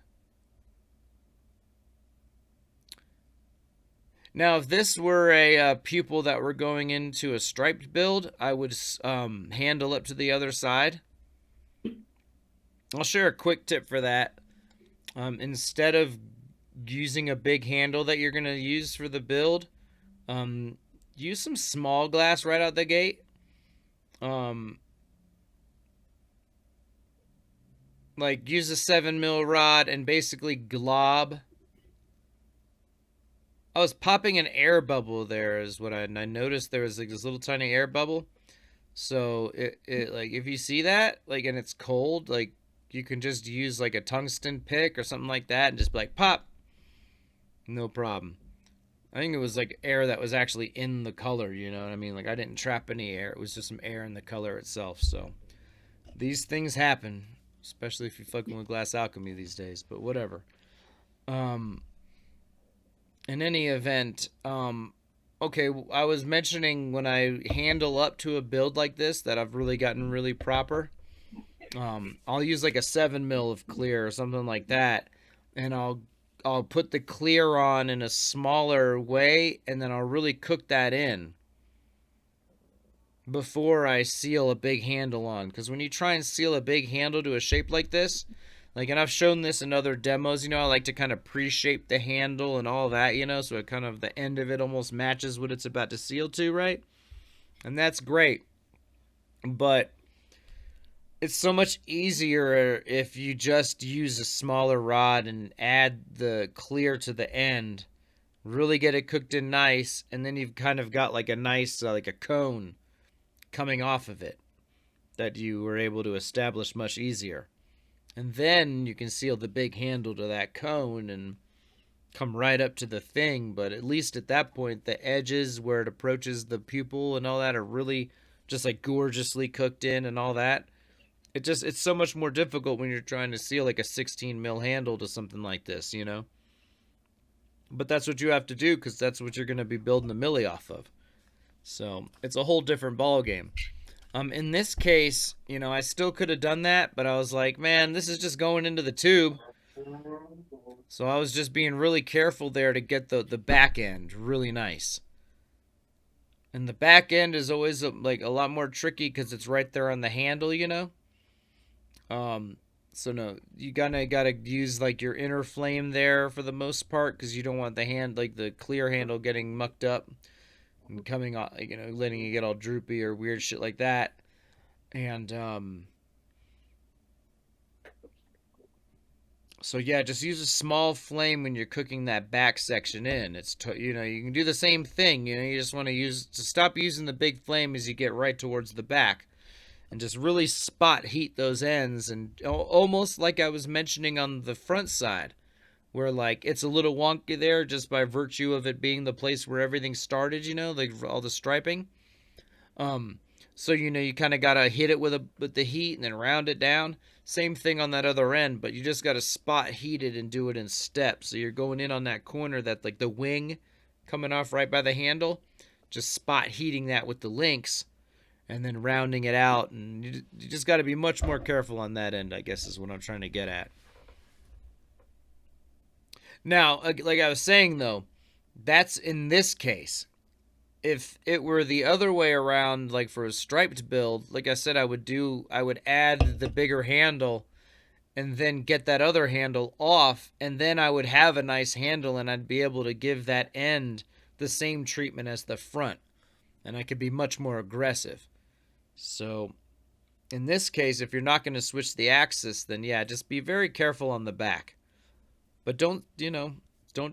Now, if this were a pupil that were going into a striped build, I would handle up to the other side. I'll share a quick tip for that. Instead of using a big handle that you're going to use for the build, use some small glass right out the gate. Like, use a 7mm rod and basically glob. I was popping an air bubble there is what I noticed. There was like this little tiny air bubble. So it like, if you see that, like, and it's cold, like, you can just use like a tungsten pick or something like that and just be like, pop. No problem. I think it was like air that was actually in the color, you know what I mean? Like, I didn't trap any air. It was just some air in the color itself. So these things happen, especially if you're fucking with glass alchemy these days, but whatever. In any event, okay, I was mentioning when I handle up to a build like this that I've really gotten really proper. I'll use like a 7mm of clear or something like that, and I'll put the clear on in a smaller way, and then I'll really cook that in before I seal a big handle on. Because when you try and seal a big handle to a shape like this, like, and I've shown this in other demos, I like to kind of pre-shape the handle and all that, so it kind of, the end of it almost matches what it's about to seal to, right? And that's great. But it's so much easier if you just use a smaller rod and add the clear to the end, really get it cooked in nice, and then you've kind of got like a nice, like a cone coming off of it that you were able to establish much easier. And then you can seal the big handle to that cone and come right up to the thing. But at least at that point, the edges where it approaches the pupil and all that are really just like gorgeously cooked in and all that. It's so much more difficult when you're trying to seal like a 16mm handle to something like this, But that's what you have to do, because that's what you're going to be building the Milli off of. So it's a whole different ball game. In this case, I still could have done that, but I was like, man, this is just going into the tube. So I was just being really careful there to get the back end really nice. And the back end is always like a lot more tricky because it's right there on the handle, So no, you gotta use like your inner flame there for the most part, because you don't want the clear handle getting mucked up and coming off, letting it get all droopy or weird shit like that. And so yeah, just use a small flame when you're cooking that back section in. It's you can do the same thing. You just want to stop using the big flame as you get right towards the back, and just really spot heat those ends, and almost like I was mentioning on the front side, where like it's a little wonky there just by virtue of it being the place where everything started, like all the striping. So you kind of gotta hit it with the heat and then round it down. Same thing on that other end, but you just gotta spot heat it and do it in steps. So you're going in on that corner, that like the wing coming off right by the handle, just spot heating that with the links, and then rounding it out. And you just got to be much more careful on that end, I guess, is what I'm trying to get at. Now, like I was saying, though, that's in this case. If it were the other way around, like for a striped build, like I said, I would add the bigger handle and then get that other handle off, and then I would have a nice handle, and I'd be able to give that end the same treatment as the front, and I could be much more aggressive. So in this case, if you're not going to switch the axis, then yeah, just be very careful on the back. But don't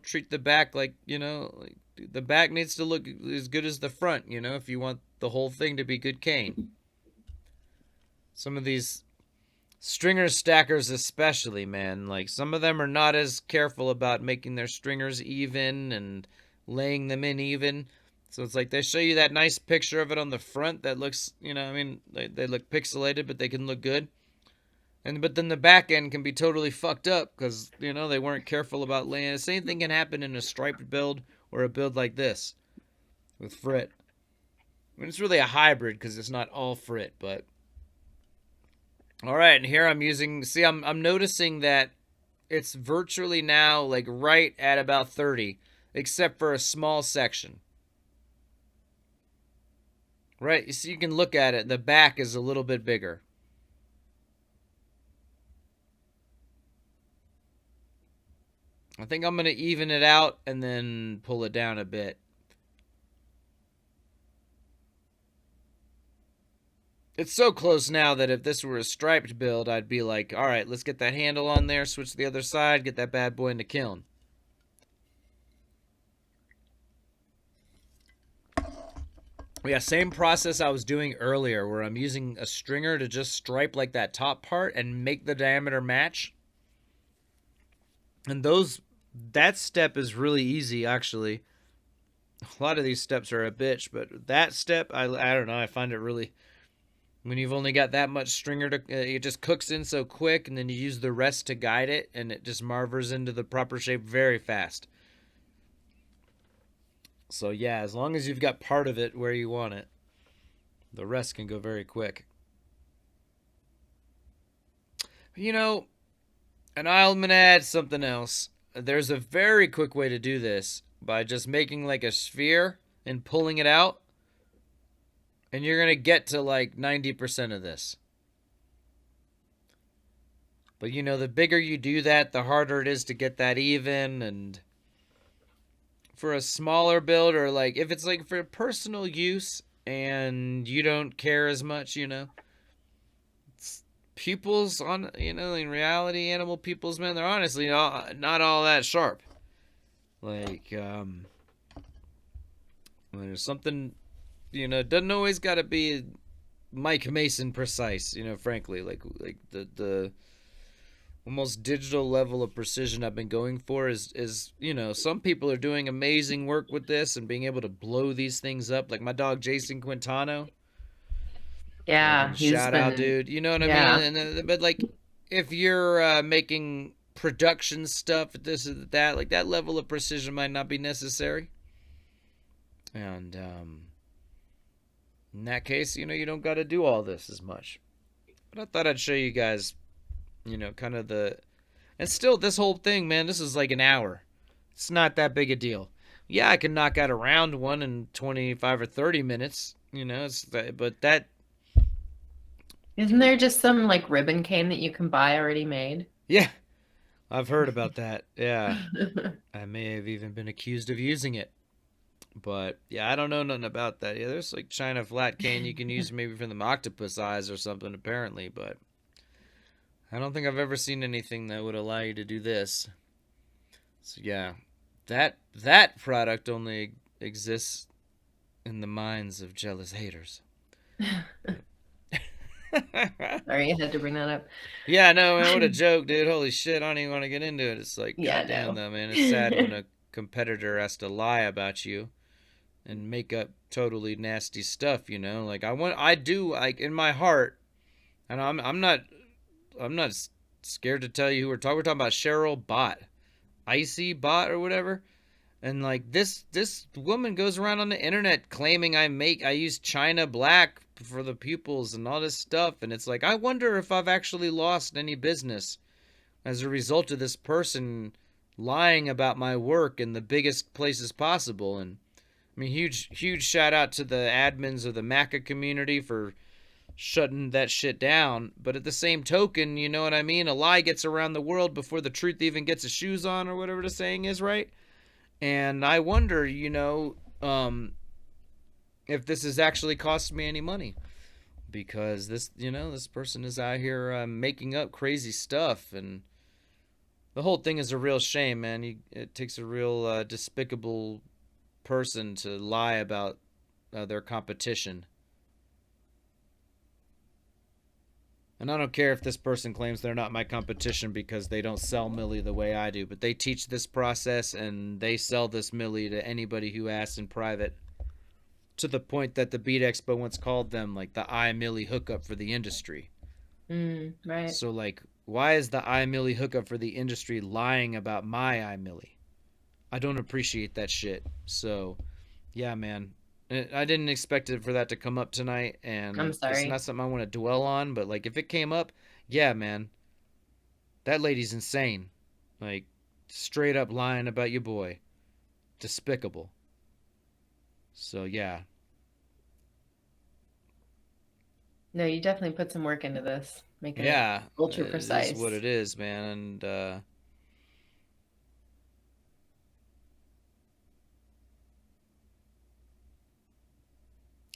treat the back like, like the back needs to look as good as the front, if you want the whole thing to be good cane. Some of these stringer stackers especially, man, like some of them are not as careful about making their stringers even and laying them in even. So it's like they show you that nice picture of it on the front that looks, they look pixelated, but they can look good. But then the back end can be totally fucked up because, they weren't careful about laying. The same thing can happen in a striped build or a build like this with frit. I mean, it's really a hybrid because it's not all frit, but all right. And here I'm using. See, I'm noticing that it's virtually now like right at about 30, except for a small section. Right. So you can look at it. The back is a little bit bigger. I think I'm going to even it out and then pull it down a bit. It's so close now that if this were a striped build, I'd be like, all right, let's get that handle on there, switch to the other side, get that bad boy in the kiln. Yeah, same process I was doing earlier where I'm using a stringer to just stripe like that top part and make the diameter match. And that step is really easy, actually. A lot of these steps are a bitch, but that step, I don't know, I find it really, when you've only got that much stringer, it just cooks in so quick, and then you use the rest to guide it, and it just marvers into the proper shape very fast. So yeah, as long as you've got part of it where you want it, the rest can go very quick. And I'm going to add something else. There's a very quick way to do this by just making like a sphere and pulling it out. And you're going to get to like 90% of this. But the bigger you do that, the harder it is to get that even. And for a smaller build, or like if it's like for personal use and you don't care as much, pupils on, in reality, animal pupils, man, they're honestly not all that sharp. Like, there's something, it doesn't always got to be Mike Mason precise, frankly. Like the almost digital level of precision I've been going for is some people are doing amazing work with this and being able to blow these things up. Like my dog, Jason Quintano. Yeah, shout out, dude. You know what I mean? But like, if you're making production stuff, this or that, like that level of precision might not be necessary. And in that case, you don't got to do all this as much. But I thought I'd show you guys, kind of and still this whole thing, man, this is like an hour. It's not that big a deal. Yeah, I can knock out a round one in 25 or 30 minutes, but that. Isn't there just some like ribbon cane that you can buy already made? Yeah, I've heard about that. Yeah, I may have even been accused of using it. But yeah, I don't know nothing about that. Yeah, there's like China flat cane you can use maybe for the octopus eyes or something apparently, but I don't think I've ever seen anything that would allow you to do this. So yeah, that product only exists in the minds of jealous haters. Sorry, I had to bring that up. Yeah, no, man, what a joke, dude. Holy shit, I don't even want to get into it. It's like, Yeah, goddamn, no. though, man. It's sad when a competitor has to lie about you and make up totally nasty stuff, Like I do, like in my heart, and I'm not scared to tell you who we're talking. We're talking about Cheryl Bot, Icy Bot or whatever. And like this woman goes around on the internet claiming I use China black for the pupils and all this stuff, and it's like I wonder if I've actually lost any business as a result of this person lying about my work in the biggest places possible. And I mean, huge shout out to the admins of the Maca community for shutting that shit down. But at the same token, you know what I mean? A lie gets around the world before the truth even gets its shoes on, or whatever the saying is, right? And I wonder, if this has actually cost me any money. Because this person is out here making up crazy stuff. And The whole thing is a real shame, man. It takes a real despicable person to lie about their competition. And I don't care if this person claims they're not my competition because they don't sell Milli the way I do, but they teach this process and they sell this Milli to anybody who asks in private, to the point that the Beat Expo once called them like the iMilli hookup for the industry. Right. So like, why is the iMilli hookup for the industry lying about my iMilli? I don't appreciate that shit. So yeah, man. I didn't expect it for that to come up tonight, I'm and it's sorry. not something I want to dwell on. But like, if it came up, yeah, man, that lady's insane. Like, straight up lying about your boy, despicable. So yeah, No, you definitely put some work into this, making it yeah, ultra it is what precise. it is, man. And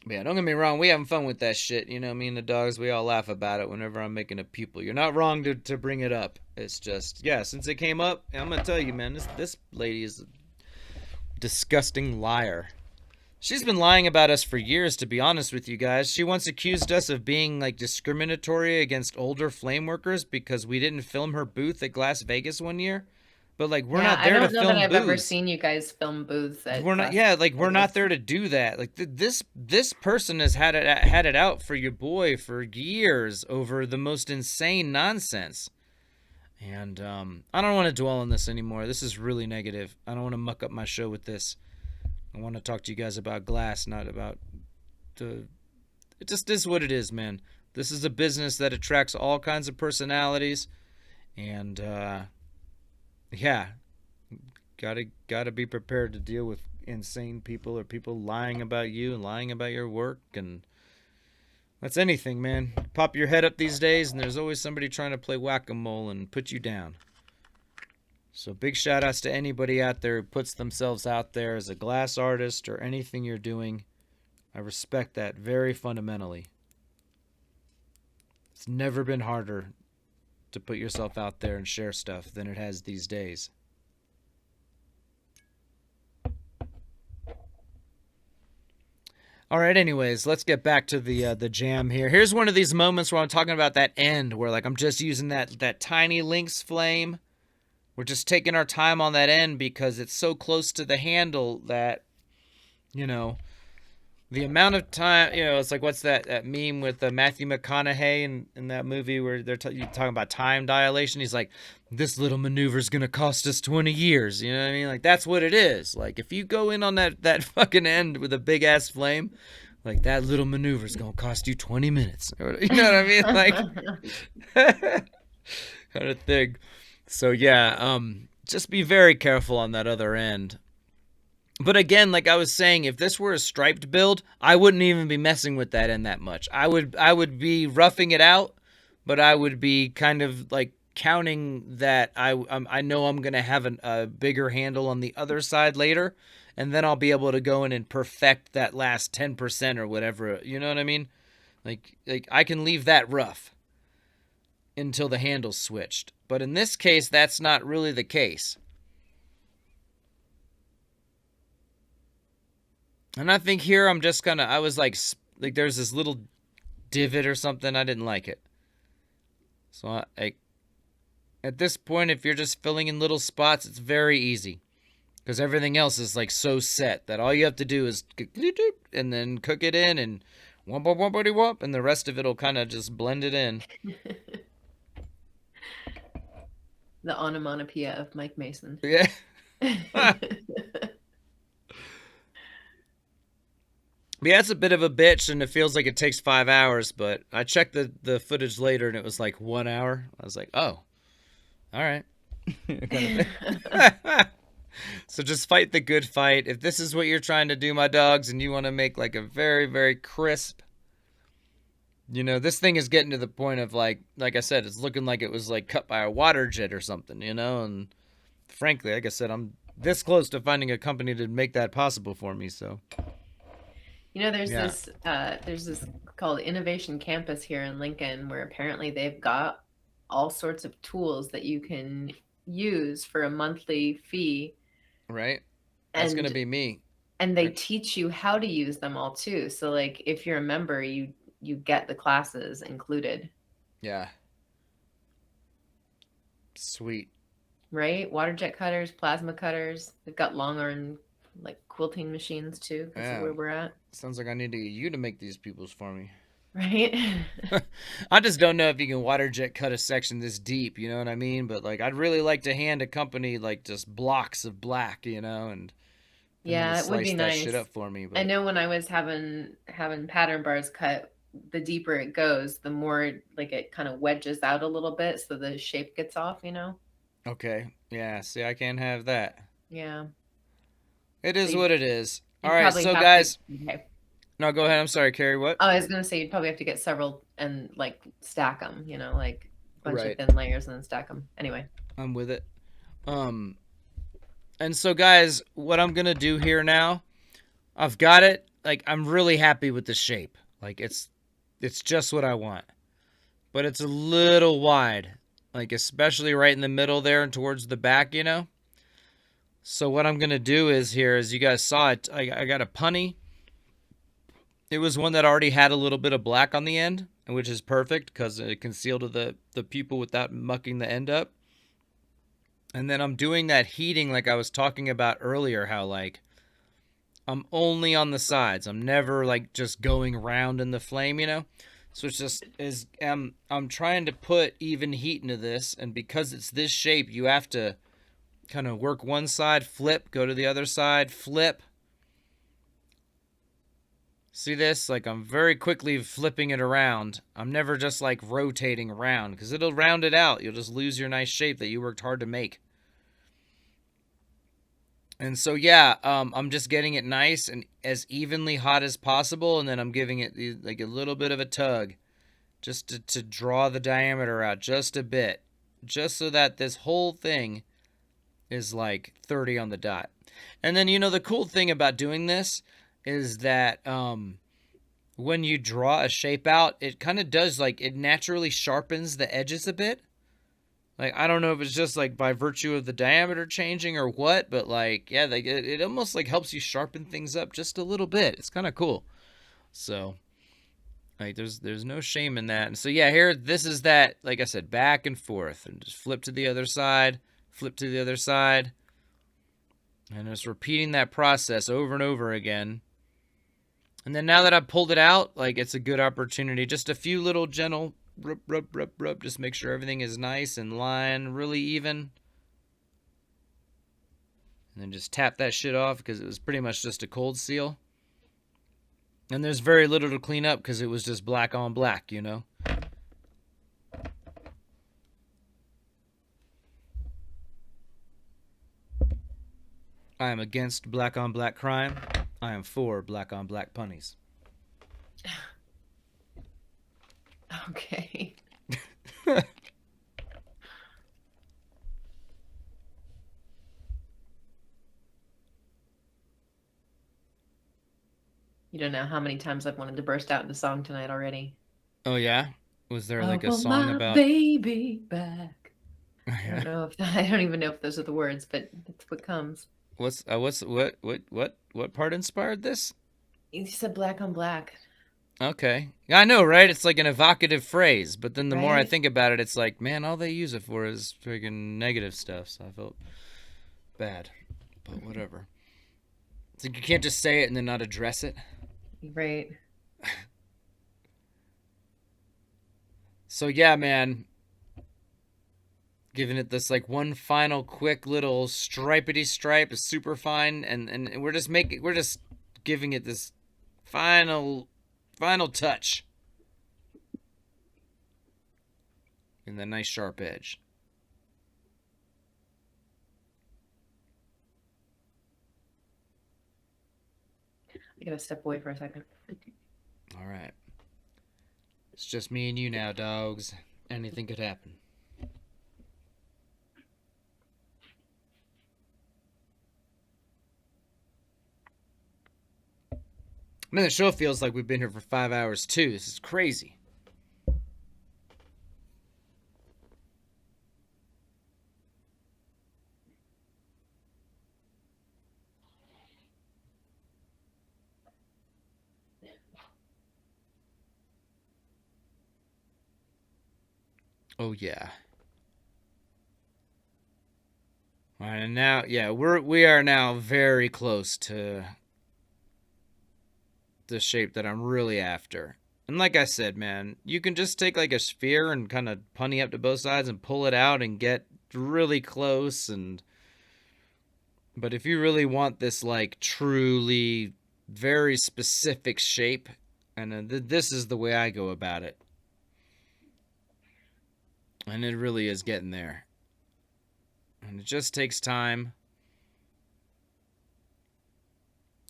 yeah, don't get me wrong, we having fun with that shit. You know, me and the dogs, we all laugh about it whenever I'm making a pupil. You're not wrong to bring it up. It's just, yeah, since it came up, I'm gonna tell you, man, this lady is a disgusting liar. She's been lying about us for years, to be honest with you guys. She once accused us of being like discriminatory against older flame workers because we didn't film her booth at Glass Vegas one year. But like, we're Yeah, not I there to don't know that film I've ever booths. seen you guys film booths at We're not, Glass yeah, like we're not Vegas. there to do that. Like this person has had it out for your boy for years over the most insane nonsense. And I don't want to dwell on this anymore. This is really negative. I don't want to muck up my show with this. I want to talk to you guys about glass, not about the. It just is what it is, man. This is a business that attracts all kinds of personalities, and yeah, gotta be prepared to deal with insane people or people lying about you and lying about your work, and that's anything, man. Pop your head up these days, and there's always somebody trying to play whack-a-mole and put you down. So big shout outs to anybody out there who puts themselves out there as a glass artist or anything you're doing. I respect that very fundamentally. It's never been harder to put yourself out there and share stuff than it has these days. All right, anyways, let's get back to the jam here. Here's one of these moments where I'm talking about that end where like I'm just using that tiny lynx flame. We're just taking our time on that end because it's so close to the handle that, you know, the amount of time, it's like what's that meme with Matthew McConaughey in that movie where they're talking about time dilation. He's like, this little maneuver is going to cost us 20 years. You know what I mean? Like, that's what it is. Like, if you go in on that fucking end with a big ass flame, like, that little maneuver is going to cost you 20 minutes. You know what I mean? Like, kind of thing. So, yeah, just be very careful on that other end. But again, like I was saying, if this were a striped build, I wouldn't even be messing with that end that much. I would be roughing it out, but I would be kind of like counting that I know I'm gonna have a bigger handle on the other side later, and then I'll be able to go in and perfect that last 10% or whatever. You know what I mean? Like I can leave that rough until the handle's switched. But in this case, that's not really the case. And I think here I'm just gonna. I was like there's this little divot or something. I didn't like it. So at this point, if you're just filling in little spots, it's very easy because everything else is like so set that all you have to do is and then cook it in and wump wump wump wump, and the rest of it'll kind of just blend it in. The onomatopoeia of Mike Mason. Yeah. Yeah, it's a bit of a bitch, and it feels like it takes 5 hours. But I checked the footage later, and it was like 1 hour. I was like, oh, all right. Kind of thing. So just fight the good fight. If this is what you're trying to do, my dogs, and you want to make like a very, very crisp, this thing is getting to the point of like I said, it's looking like it was like cut by a water jet or something, and frankly, like I said, I'm this close to finding a company to make that possible for me. So There's yeah. this called Innovation Campus here in Lincoln, where apparently they've got all sorts of tools that you can use for a monthly fee, Right? That's gonna and be me. they teach you how to use them all too. So like if you're a member, you get the classes included. Yeah. Sweet. Right? Water jet cutters, plasma cutters. They've got long arm like quilting machines too, because of Yeah. where we're at. Sounds like I need to get you to make these peoples for me. Right? I just don't know if you can water jet cut a section this deep, you know what I mean? But like I'd really like to hand a company like just blocks of black, and them to Yeah, it would slice be that shit nice. up for me, I but know when I was having pattern bars cut, the deeper it goes, the more like it kind of wedges out a little bit so the shape gets off. okay. Yeah, see I can't have that. Yeah. It So is what it is. All you'd right, probably so have to. guys, Okay. no, go ahead. I'm sorry, Carrie, what? Oh, I was gonna say you'd probably have to get several and like stack them, like a bunch of Right. thin layers and then stack them. Anyway. I'm with it. Um and so guys, what I'm going to do here now, I've got it. Like I'm really happy with the shape. Like it's just what I want. But it's a little wide, like especially right in the middle there and towards the back. So what I'm going to do is here, as you guys saw it, I got a punny. It was one that already had a little bit of black on the end, which is perfect because it concealed the pupil without mucking the end up. And then I'm doing that heating like I was talking about earlier, how like I'm only on the sides. I'm never like just going round in the flame. So it's just I'm trying to put even heat into this, and because it's this shape, you have to kind of work one side, flip, go to the other side, flip. See this? Like I'm very quickly flipping it around. I'm never just like rotating around because it'll round it out. You'll just lose your nice shape that you worked hard to make. And so yeah, I'm just getting it nice and as evenly hot as possible, and then I'm giving it like a little bit of a tug, just to draw the diameter out just a bit, just so that this whole thing is like 30 on the dot. And then the cool thing about doing this is that when you draw a shape out, it kind of does like it naturally sharpens the edges a bit. Like I don't know if it's just like by virtue of the diameter changing or what, but like yeah, like it almost like helps you sharpen things up just a little bit. It's kind of cool. So like there's no shame in that. And so yeah, here this is that, like I said, back and forth and just flip to the other side, flip to the other side. And just repeating that process over and over again. And then now that I've pulled it out, like it's a good opportunity. Just a few little gentle rub, rub, rub, rub. Just make sure everything is nice in line, really even. And then just tap that shit off because it was pretty much just a cold seal. And there's very little to clean up because it was just black on black. I am against black on black crime. I am for black on black punnies. Okay. You don't know how many times I've wanted to burst out into song tonight already. Oh yeah? Was there like a want song my about baby back? I don't even know if those are the words, but that's what comes. what part inspired this? You said black on black. Okay. I know, right? It's like an evocative phrase, but then the more I Right? think about it, it's like, man, all they use it for is freaking negative stuff, so I felt bad. But whatever. It's like you can't just say it and then not address it. Right. So yeah, man. Giving it this like one final quick little stripety stripe, super fine, and we're just giving it this final touch. And the nice sharp edge. I gotta step away for a second. All right. It's just me and you now, dogs. Anything could happen. Man, the show feels like we've been here for 5 hours too. This is crazy. Oh yeah. All right, and now, yeah, we are now very close to the shape that I'm really after. And like I said, man, you can just take like a sphere and kind of punny up to both sides and pull it out and get really close. And but if you really want this like truly very specific shape, and this is the way I go about it, and it really is getting there. And it just takes time.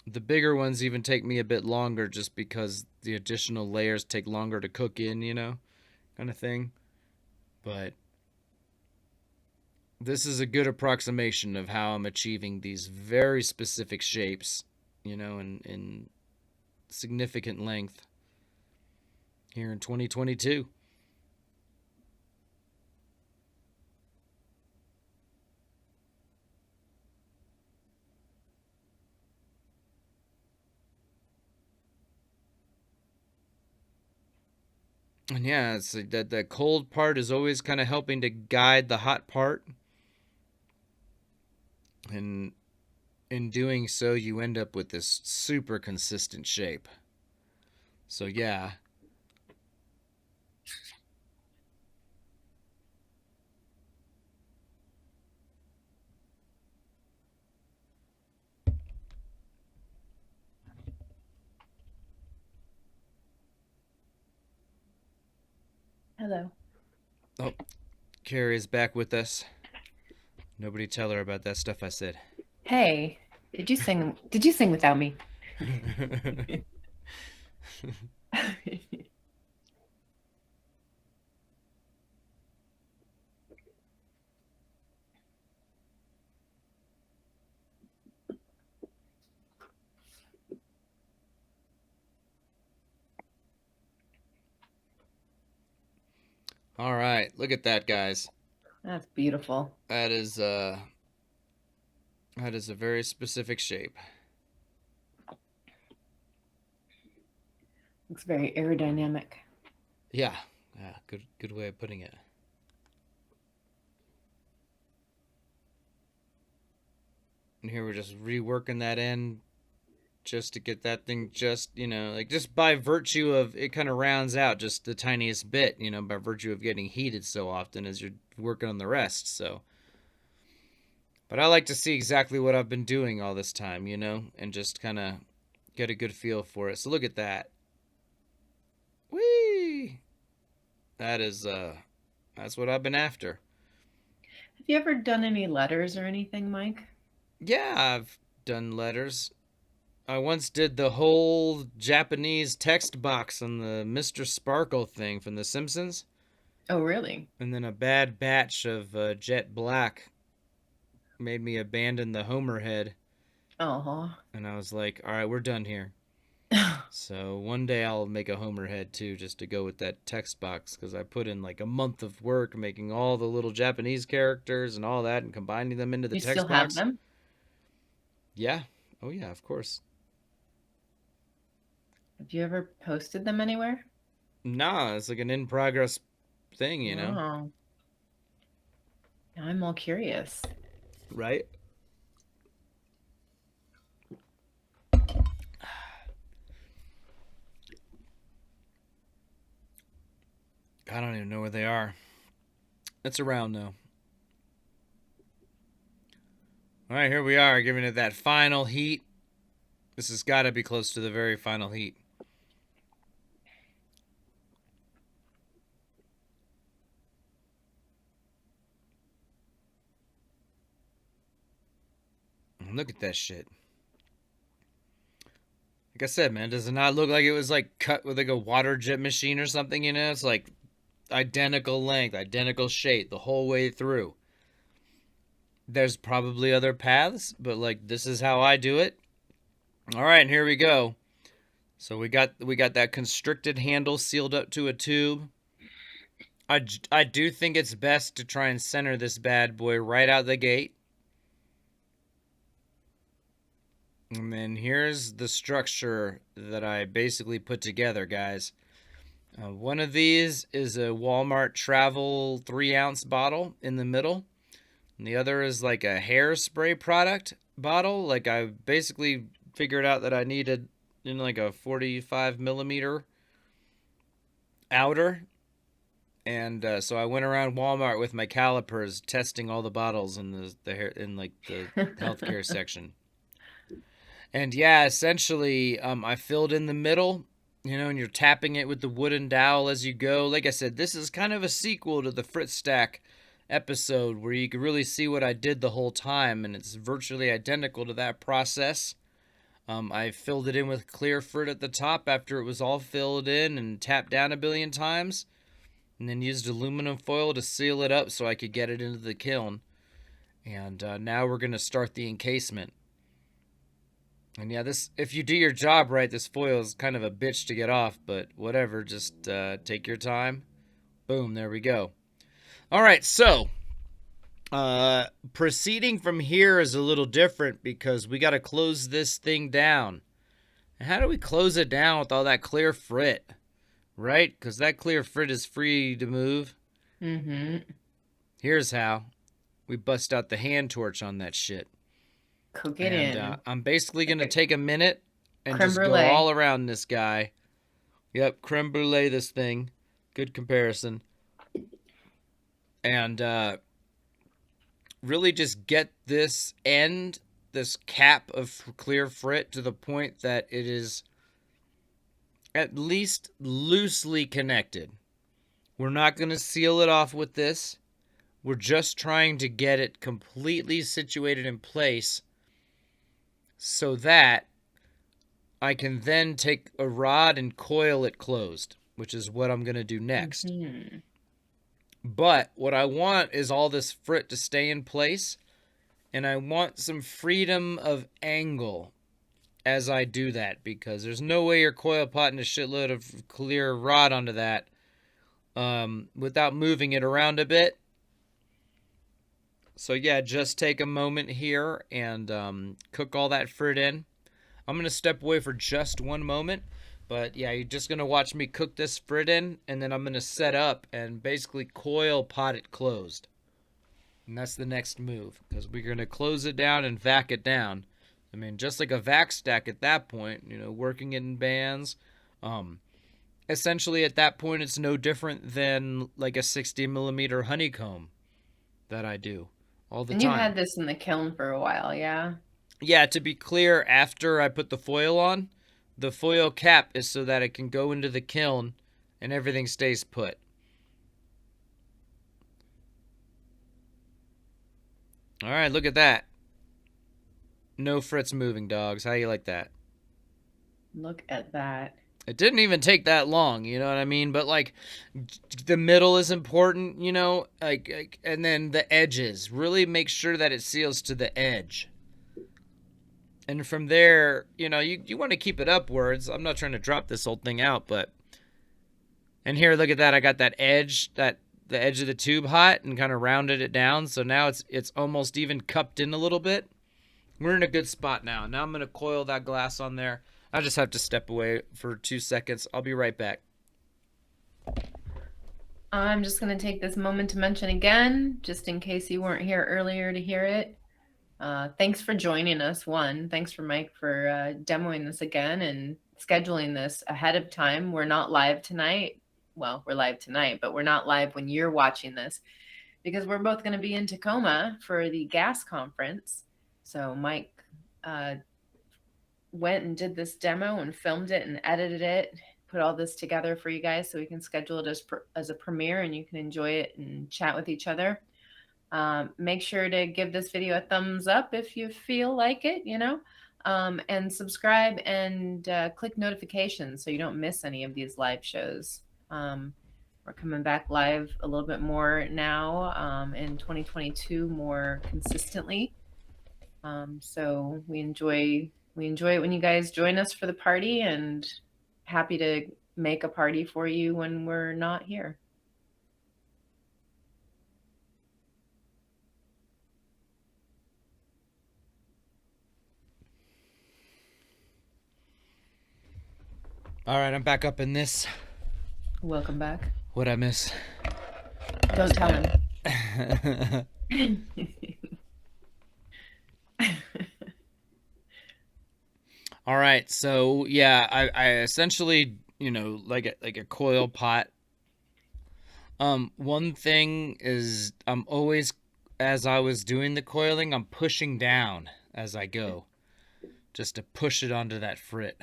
The bigger ones even take me a bit longer just because the additional layers take longer to cook in, kind of thing. But this is a good approximation of how I'm achieving these very specific shapes, in significant length here in 2022. And yeah, it's that cold part is always kind of helping to guide the hot part. And in doing so, you end up with this super consistent shape. So yeah. Hello. Oh, Carrie is back with us. Nobody tell her about that stuff I said. Hey, did you sing without me? All right, look at that, guys. That's beautiful. That is a very specific shape. Looks very aerodynamic. Yeah, yeah, good way of putting it. And here we're just reworking that end just to get that thing just, like just by virtue of it kind of rounds out just the tiniest bit, by virtue of getting heated so often as you're working on the rest. So, but I like to see exactly what I've been doing all this time, and just kind of get a good feel for it. So look at that. Whee! That's what I've been after. Have you ever done any letters or anything, Mike? Yeah, I've done letters. I once did the whole Japanese text box on the Mr. Sparkle thing from The Simpsons. Oh, really? And then a bad batch of jet black made me abandon the Homer head. Oh. And I was like, all right, we're done here. So one day I'll make a Homer head too, just to go with that text box, because I put in like a month of work making all the little Japanese characters and all that and combining them into the You still text have box. them? Yeah. Oh, yeah, of course. Have you ever posted them anywhere? Nah, it's like an in progress thing. Oh, now I'm all curious. Right? I don't even know where they are. It's around though. All right, here we are, giving it that final heat. This has got to be close to the very final heat. Look at that shit. Like I said, man, does it not look like it was like cut with like a water jet machine or something? It's like identical length, identical shape the whole way through. There's probably other paths, but like this is how I do it. All right, and here we go. So we got that constricted handle sealed up to a tube. I do think it's best to try and center this bad boy right out the gate. And then here's the structure that I basically put together, guys. One of these is a Walmart travel 3-ounce bottle in the middle. And the other is like a hairspray product bottle. Like I basically figured out that I needed like a 45 millimeter outer. And so I went around Walmart with my calipers testing all the bottles in the hair in like the healthcare section. And yeah, essentially, I filled in the middle, and you're tapping it with the wooden dowel as you go. Like I said, this is kind of a sequel to the Fritstack episode where you could really see what I did the whole time, and it's virtually identical to that process. I filled it in with clear frit at the top after it was all filled in and tapped down a billion times, and then used aluminum foil to seal it up so I could get it into the kiln. And now we're going to start the encasement. And yeah, this if you do your job right, this foil is kind of a bitch to get off, but whatever, just take your time. Boom, there we go. All right, so proceeding from here is a little different because we got to close this thing down. And how do we close it down with all that clear frit? Right? Because that clear frit is free to move. Mm-hmm. Here's how. We bust out the hand torch on that shit. Cook it And in. I'm basically going to take a minute and Creme just go brulee. all around this guy. Yep, creme brulee this thing. Good comparison. And really just get this end, this cap of clear frit to the point that it is at least loosely connected. We're not going to seal it off with this. We're just trying to get it completely situated in place so that I can then take a rod and coil it closed, which is what I'm going to do next. Mm-hmm. But what I want is all this frit to stay in place, and I want some freedom of angle as I do that, because there's no way you're coil potting a shitload of clear rod onto that without moving it around a bit. So yeah, just take a moment here and cook all that frit in. I'm going to step away for just one moment. But yeah, you're just going to watch me cook this frit in, and then I'm going to set up and basically coil pot it closed. And that's the next move, because we're going to close it down and vac it down. I mean, just like a vac stack at that point, working it in bands. Essentially, at that point, it's no different than like a 60 millimeter honeycomb that I do all the And you time. had this in the kiln for a while, yeah? Yeah, to be clear, after I put the foil on, the foil cap is so that it can go into the kiln and everything stays put. All right, look at that. No frits moving, dogs. How you like that? Look at that. It didn't even take that long, you know what I mean? But like the middle is important, and then the edges. Really make sure that it seals to the edge. And from there, you want to keep it upwards. I'm not trying to drop this whole thing out, but... And here, look at that. I got that edge, the edge of the tube hot and kind of rounded it down. So now it's almost even cupped in a little bit. We're in a good spot now. Now I'm going to coil that glass on there. I just have to step away for 2 seconds. I'll be right back. I'm just going to take this moment to mention again, just in case you weren't here earlier to hear it. Thanks for joining us. Thanks for Mike for demoing this again and scheduling this ahead of time. We're not live tonight. Well, we're live tonight, but we're not live when you're watching this because we're both going to be in Tacoma for the gas conference. So Mike went and did this demo and filmed it and edited it, put all this together for you guys so we can schedule it as a premiere and you can enjoy it and chat with each other. Make sure to give this video a thumbs up if you feel like it, and subscribe and click notifications so you don't miss any of these live shows. We're coming back live a little bit more now in 2022 more consistently. So we enjoy it when you guys join us for the party and happy to make a party for you when we're not here. All right, I'm back up in this Welcome back. What'd I miss? Don't tell him. All right, so yeah, I essentially, like a coil pot. One thing is I'm always, as I was doing the coiling, I'm pushing down as I go, just to push it onto that frit,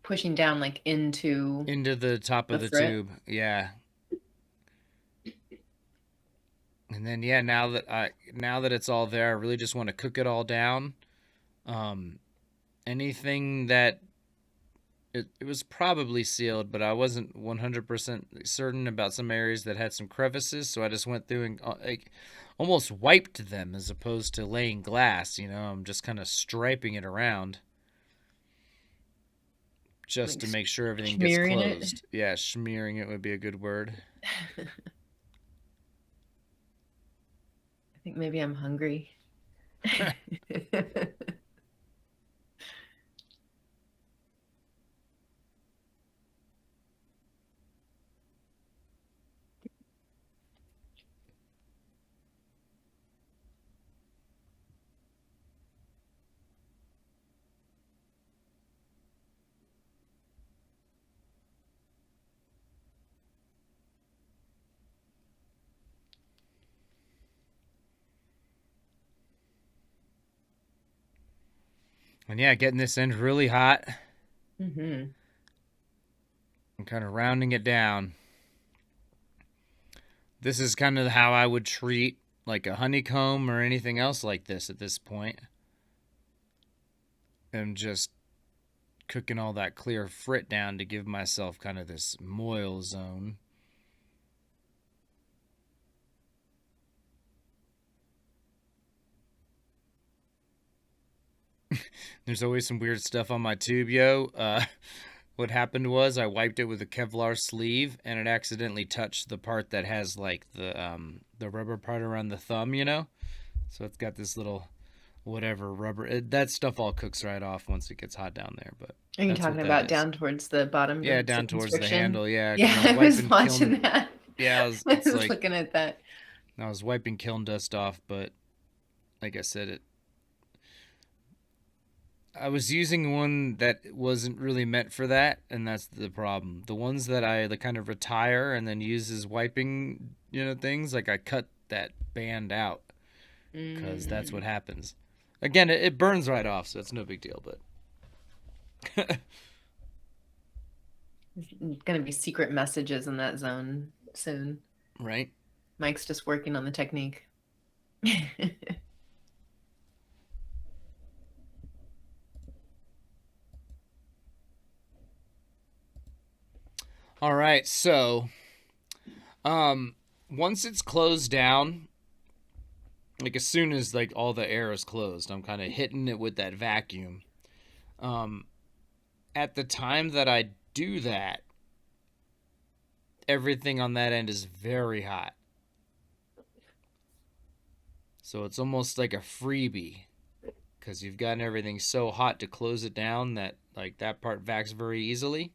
Pushing down like into into the top the of the frit. tube. Yeah. And then yeah, now that it's all there, I really just want to cook it all down. Um, anything that it was probably sealed, but I wasn't 100% certain about some areas that had some crevices, so I just went through and like almost wiped them as opposed to laying glass. I'm just kind of striping it around just Like to make sure everything gets smearing it. closed. Yeah, smearing it would be a good word. I think maybe I'm hungry. And yeah, getting this end really hot Hmm. and kind of rounding it down. This is kind of how I would treat like a honeycomb or anything else like this at this point. And just cooking all that clear frit down to give myself kind of this moil zone. There's always some weird stuff on my tube, yo. What happened was I wiped it with a Kevlar sleeve, and it accidentally touched the part that has like the rubber part around the thumb. So it's got this little whatever rubber. That stuff all cooks right off once it gets hot down there. But Are you that's what talking that about is. down towards the bottom Yeah, of the down towards the constriction? handle. Yeah, because Yeah, I was I was wiping watching kiln. that. Yeah, I it's was like looking at that. I was wiping kiln dust off, but like I said, I was using one that wasn't really meant for that, and that's the problem. The ones that I like kind of retire and then use as wiping, things, like I cut that band out because that's what Mm. happens. Again, it burns right off, so it's no big deal, but There's going to be secret messages in that zone soon. right. Mike's just working on the technique. All right, so um once it's closed down, like as soon as like all the air is closed, I'm kind of hitting it with that vacuum. Um at the time that I do that, everything on that end is very hot. So it's almost like a freebie because you've gotten everything so hot to close it down that like that part vacs very easily.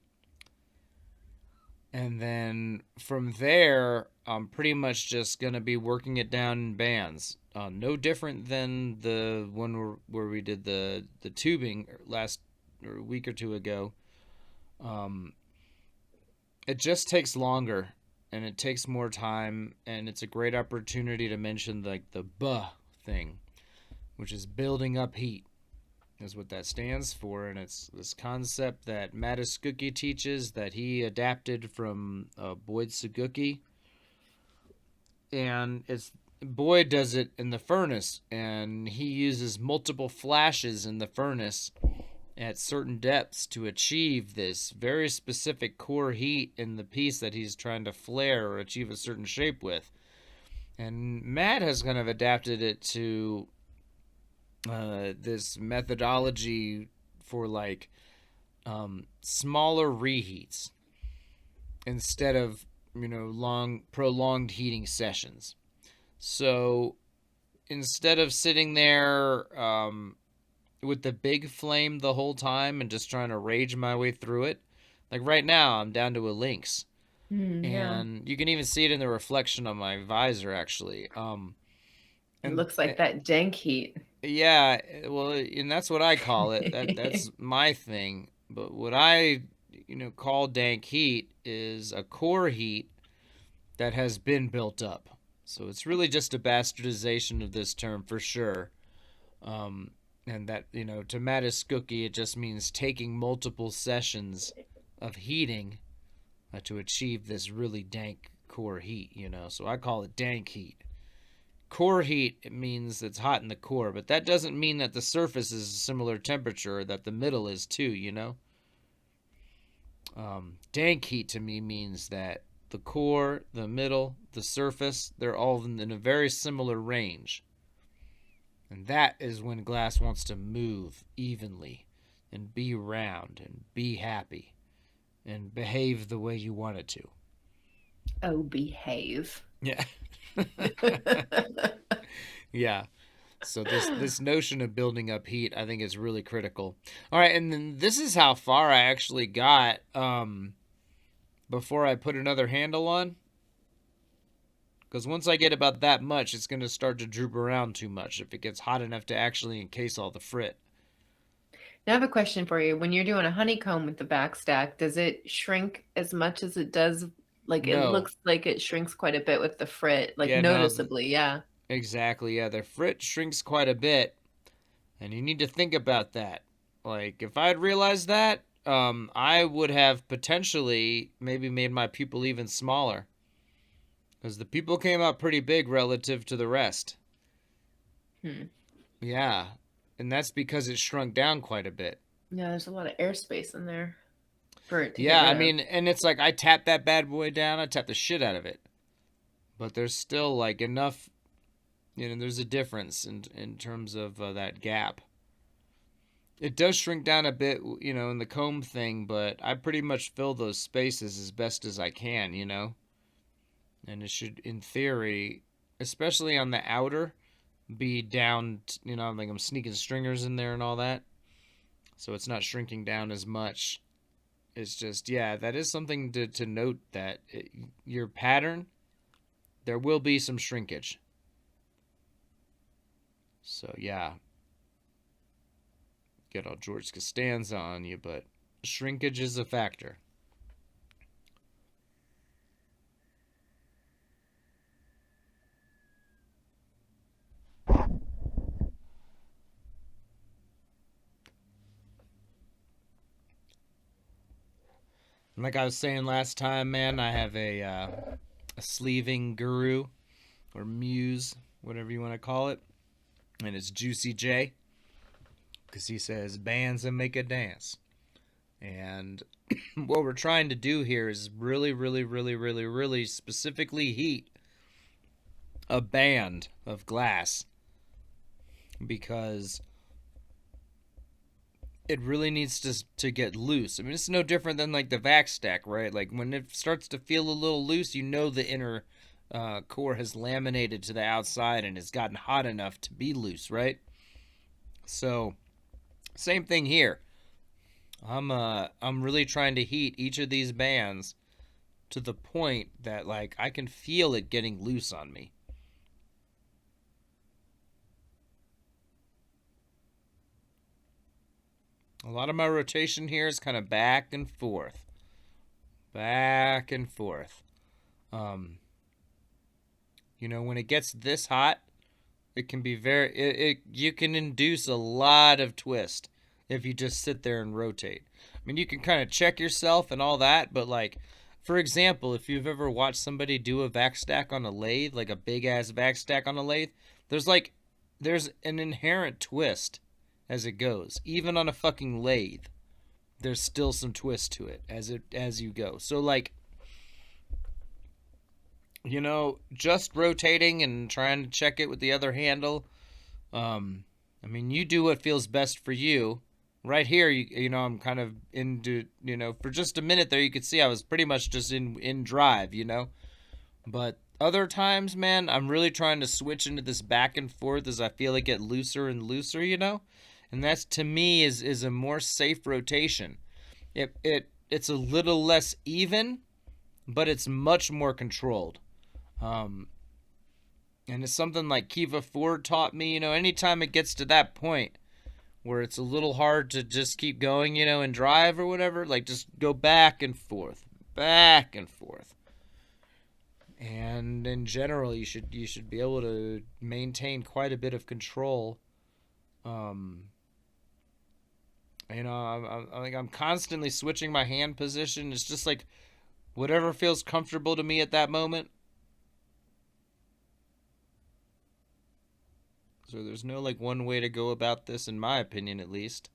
And then from there, I'm pretty much just gonna be working it down in bands. No different than the one where we did the tubing last or a week or two ago. Um, it just takes longer and it takes more time, and it's a great opportunity to mention like the buh thing, which is building up heat, is what that stands for. And it's this concept that Matasukuki teaches that he adapted from Boyd Suzuki. And it's Boyd does it in the furnace, and he uses multiple flashes in the furnace at certain depths to achieve this very specific core heat in the piece that he's trying to flare or achieve a certain shape with. And Matt has kind of adapted it to this methodology for like smaller reheats instead of long prolonged heating sessions. So instead of sitting there with the big flame the whole time and just trying to rage my way through it, like right now I'm down to a lynx. Yeah. And you can even see it in the reflection on my visor, actually. It And looks like that dank heat. yeah, well, and that's what I call it. That's my thing. But what I, call dank heat is a core heat that has been built up. So it's really just a bastardization of this term for sure. Um, and that, to Mataskookie, it just means taking multiple sessions of heating to achieve this really dank core heat. So I call it dank heat. Core heat, it means it's hot in the core, but that doesn't mean that the surface is a similar temperature or that the middle is too. Dank heat to me means that the core, the middle, the surface, they're all in a very similar range. And that is when glass wants to move evenly and be round and be happy and behave the way you want it to. Oh, behave. Yeah. Yeah. So this notion of building up heat, I think, is really critical. All right, and then this is how far I actually got before I put another handle on. Because once I get about that much, it's going to start to droop around too much if it gets hot enough to actually encase all the frit. Now I have a question for you. When you're doing a honeycomb with the backstack, does it shrink as much as it does? Like it No. looks like it shrinks quite a bit with the frit, like Yeah, no, noticeably, yeah. exactly. Yeah, the frit shrinks quite a bit, and you need to think about that. Like, if I had realized that, I would have potentially maybe made my pupil even smaller. Because the pupil came out pretty big relative to the rest. Hmm. Yeah. And that's because it shrunk down quite a bit. Yeah, there's a lot of airspace in there for it to get Yeah, I rid of. mean, and it's like I tapped that bad boy down, I tapped the shit out of it. But there's still like enough, there's a difference in terms of that gap. It does shrink down a bit, in the comb thing, but I pretty much fill those spaces as best as I can. And it should, in theory, especially on the outer, be down, like I'm sneaking stringers in there and all that. So it's not shrinking down as much. It's just, yeah, that is something to note that your pattern, there will be some shrinkage. So, yeah, get all George Costanza on you, but shrinkage is a factor. And like I was saying last time, man, I have a sleeving guru or muse, whatever you want to call it, and it's Juicy J, because he says bands and make a dance. And what we're trying to do here is really, really, really, really, really specifically heat a band of glass because it really needs to get loose. I mean, it's no different than like the vac stack, right? Like when it starts to feel a little loose, the inner core has laminated to the outside and has gotten hot enough to be loose, right? So, same thing here. I'm really trying to heat each of these bands to the point that like I can feel it getting loose on me. A lot of my rotation here is kind of back and forth. Back and forth. When it gets this hot, it can be you can induce a lot of twist if you just sit there and rotate. I mean, you can kind of check yourself and all that, but like, for example, if you've ever watched somebody do a vac stack on a lathe, like a big ass vac stack on a lathe, there's an inherent twist as it goes. Even on a fucking lathe, there's still some twist to it as you go. So like, just rotating and trying to check it with the other handle. I mean, you do what feels best for you. Right here, I'm kind of into, for just a minute there, you could see I was pretty much just in drive. But other times, man, I'm really trying to switch into this back and forth as I feel it get looser and looser. And that's, to me, is a more safe rotation. It's a little less even, but it's much more controlled. Um, and it's something like Kiva Ford taught me, anytime it gets to that point where it's a little hard to just keep going, and drive or whatever, like just go back and forth, back and forth. And in general, you should be able to maintain quite a bit of control. Um, I'm constantly switching my hand position. It's just like whatever feels comfortable to me at that moment. So there's no like one way to go about this, in my opinion, at least.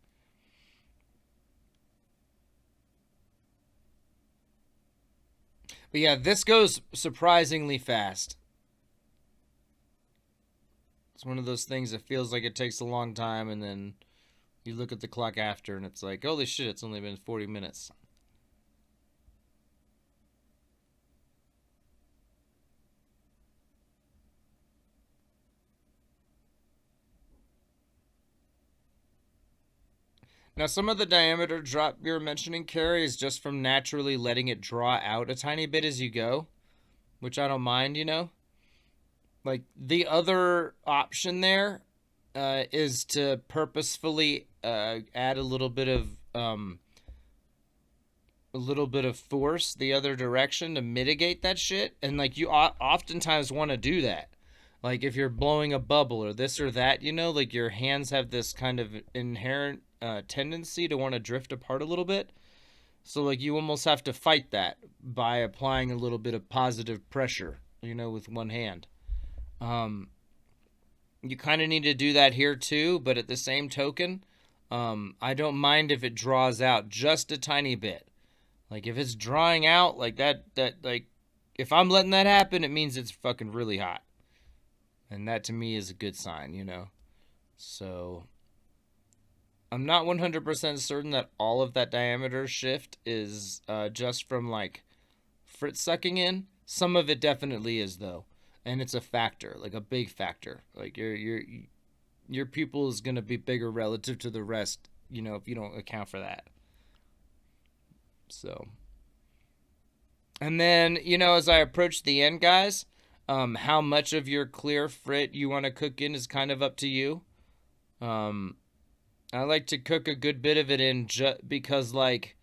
But yeah, this goes surprisingly fast. It's one of those things that feels like it takes a long time, and then you look at the clock after, and it's like, holy shit, it's only been 40 minutes. Now, some of the diameter drop you're mentioning, Carrie, is just from naturally letting it draw out a tiny bit as you go, which I don't mind. Like, the other option there is to purposefully add a little bit of force the other direction to mitigate that shit. And like you oftentimes want to do that. Like if you're blowing a bubble or this or that, like your hands have this kind of inherent tendency to want to drift apart a little bit. So like you almost have to fight that by applying a little bit of positive pressure, with one hand. Um, you kind of need to do that here too, but at the same token, I don't mind if it draws out just a tiny bit. Like if it's drawing out like that like if I'm letting that happen, it means it's fucking really hot. And that to me is a good sign. So I'm not 100% certain that all of that diameter shift is just from like frit sucking in. Some of it definitely is though. And it's a factor, like a big factor. Like your pupil is going to be bigger relative to the rest, if you don't account for that. So, and then, as I approach the end, guys, how much of your clear frit you want to cook in is kind of up to you. Um, I like to cook a good bit of it in because, like,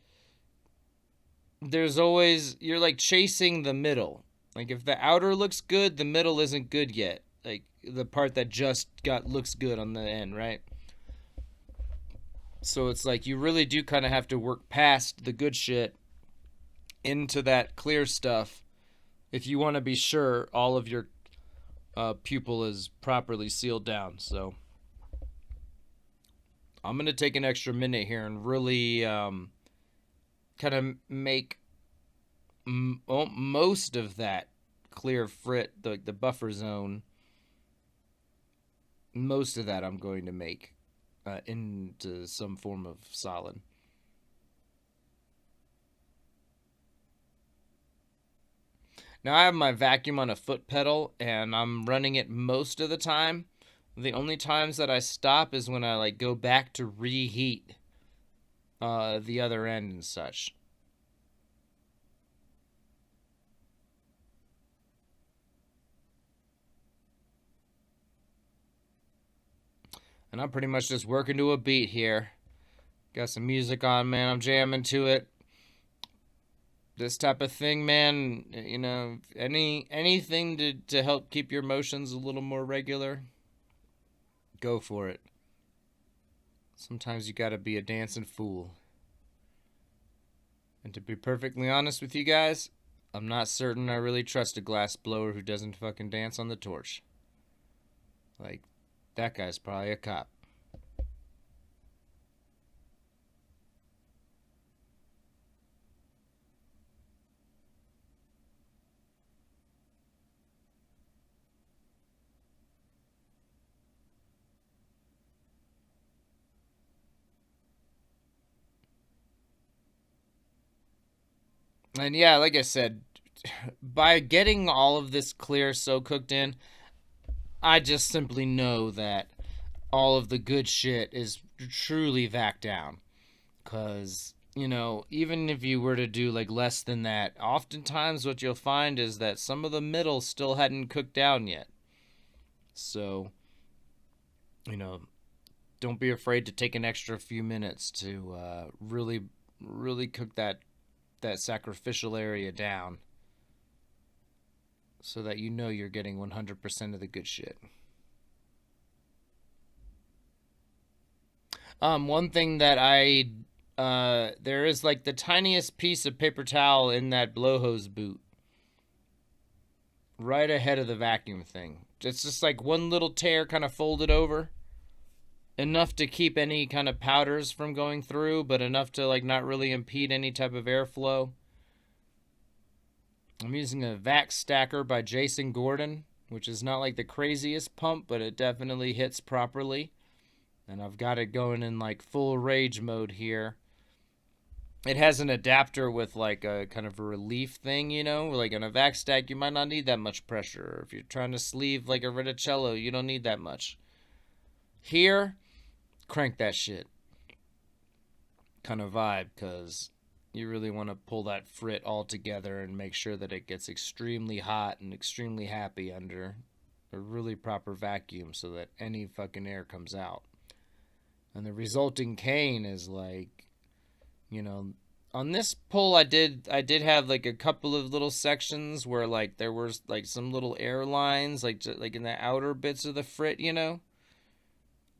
you're like chasing the middle. Like, if the outer looks good, the middle isn't good yet. Like, the part that just looks good on the end, right? So it's like you really do kind of have to work past the good shit into that clear stuff if you want to be sure all of your pupil is properly sealed down. So I'm going to take an extra minute here and really kind of make most of that clear frit, the buffer zone, most of that I'm going to make into some form of solid. Now I have my vacuum on a foot pedal and I'm running it most of the time. The only times that I stop is when I like go back to reheat the other end and such. And I'm pretty much just working to a beat here. Got some music on, man. I'm jamming to it. This type of thing, man, anything to help keep your motions a little more regular, go for it. Sometimes you gotta be a dancing fool. And to be perfectly honest with you guys, I'm not certain I really trust a glass blower who doesn't fucking dance on the torch. Like, that guy's probably a cop. And yeah, like I said, by getting all of this clear so cooked in, I just simply know that all of the good shit is truly vac down. Because even if you were to do like less than that, oftentimes what you'll find is that some of the middle still hadn't cooked down yet. So, you know, don't be afraid to take an extra few minutes to really, really cook that sacrificial area down, so that you know you're getting 100% of the good shit. One thing that there is like the tiniest piece of paper towel in that blowhose boot, right ahead of the vacuum thing. It's just like one little tear kind of folded over, enough to keep any kind of powders from going through, but enough to like not really impede any type of airflow. I'm using a vac stacker by Jason Gordon, which is not like the craziest pump, but it definitely hits properly. And I've got it going in like full rage mode here. It has an adapter with like a kind of a relief thing, like on a vac stack you might not need that much pressure. If you're trying to sleeve like a Riticello, you don't need that much. Here, crank that shit kind of vibe, because you really want to pull that frit all together and make sure that it gets extremely hot and extremely happy under a really proper vacuum, so that any fucking air comes out. And the resulting cane is like, on this pull I did have like a couple of little sections where like there was like some little air lines, like in the outer bits of the frit,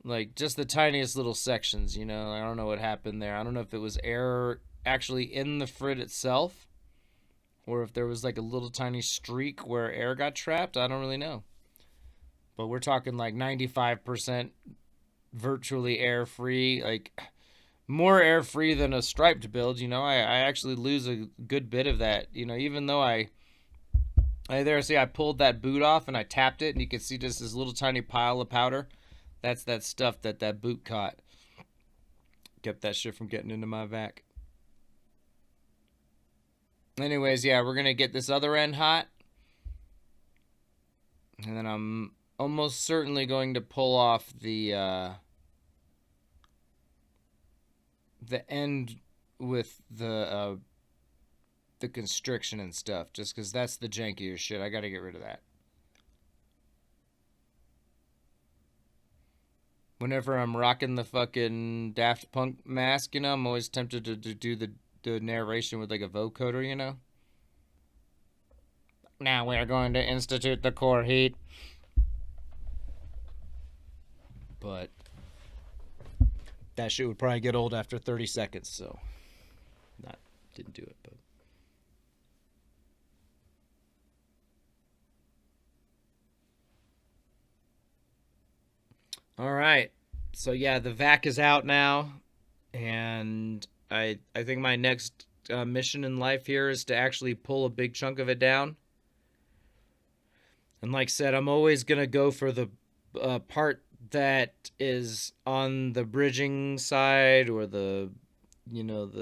like just the tiniest little sections. I don't know what happened there. I don't know if it was air actually in the frit itself, or if there was like a little tiny streak where air got trapped. I don't really know, but we're talking like 95% virtually air free, like more air free than a striped build. I actually lose a good bit of that, even though I pulled that boot off and I tapped it, and you can see just this little tiny pile of powder. That's that stuff that boot caught. Kept that shit from getting into my vac. Anyways, yeah, we're gonna get this other end hot, and then I'm almost certainly going to pull off the end with the constriction and stuff, just because that's the jankier shit. I gotta get rid of that. Whenever I'm rocking the fucking Daft Punk mask, I'm always tempted to do the narration with like a vocoder, Now we're going to institute the core heat. But that shit would probably get old after 30 seconds, so didn't do it, but all right. So yeah, the vac is out now, and I think my next mission in life here is to actually pull a big chunk of it down. And like I said, I'm always gonna go for the part that is on the bridging side, or the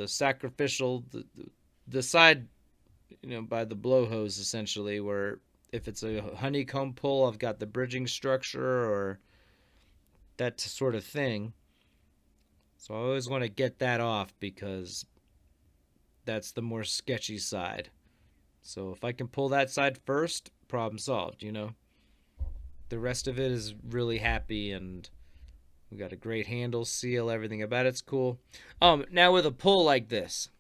sacrificial, the side, by the blowhose, essentially, where if it's a honeycomb pull, I've got the bridging structure or that sort of thing. So I always want to get that off, because that's the more sketchy side. So if I can pull that side first, problem solved, The rest of it is really happy, and we got a great handle seal, everything about it's cool. Now with a pull like this,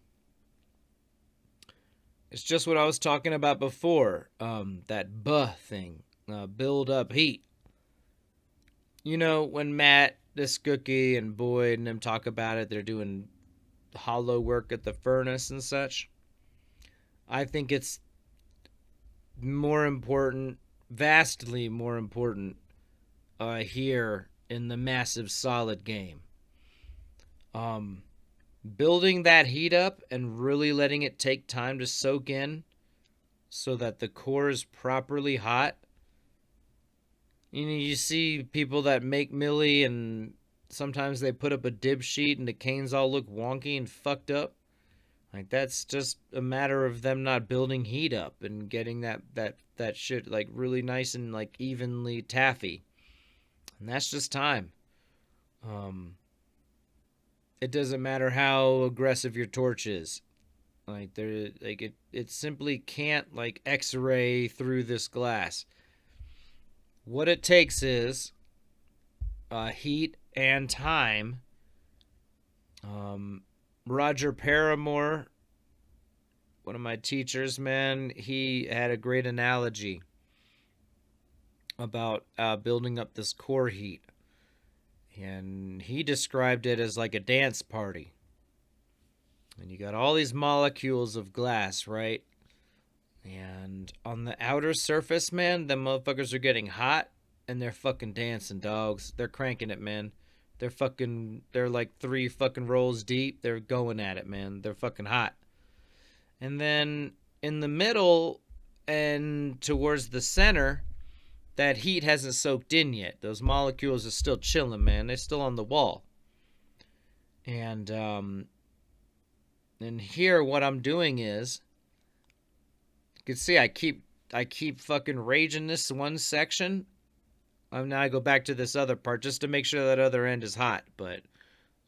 it's just what I was talking about before. That buh thing, build up heat. When Matt, this Cookie, and Boyd and them talk about it, they're doing hollow work at the furnace and such. I think it's more important, vastly more important, here in the massive solid game. Building that heat up and really letting it take time to soak in, so that the core is properly hot. You see people that make Milli, and sometimes they put up a dib sheet and the canes all look wonky and fucked up. Like, that's just a matter of them not building heat up and getting that shit like really nice and like evenly taffy. And that's just time. It doesn't matter how aggressive your torch is. Like it simply can't like X-ray through this glass. What it takes is heat and time. Roger Paramore, one of my teachers, man, he had a great analogy about building up this core heat. And he described it as like a dance party. And you got all these molecules of glass, right? And on the outer surface, man, the motherfuckers are getting hot and they're fucking dancing, dogs. They're cranking it, man. They're like 3 fucking rolls deep. They're going at it, man. They're fucking hot. And then in the middle and towards the center, that heat hasn't soaked in yet. Those molecules are still chilling, man. They're still on the wall. And here what I'm doing is, you can see I keep fucking raging this one section. Now I go back to this other part just to make sure that other end is hot. But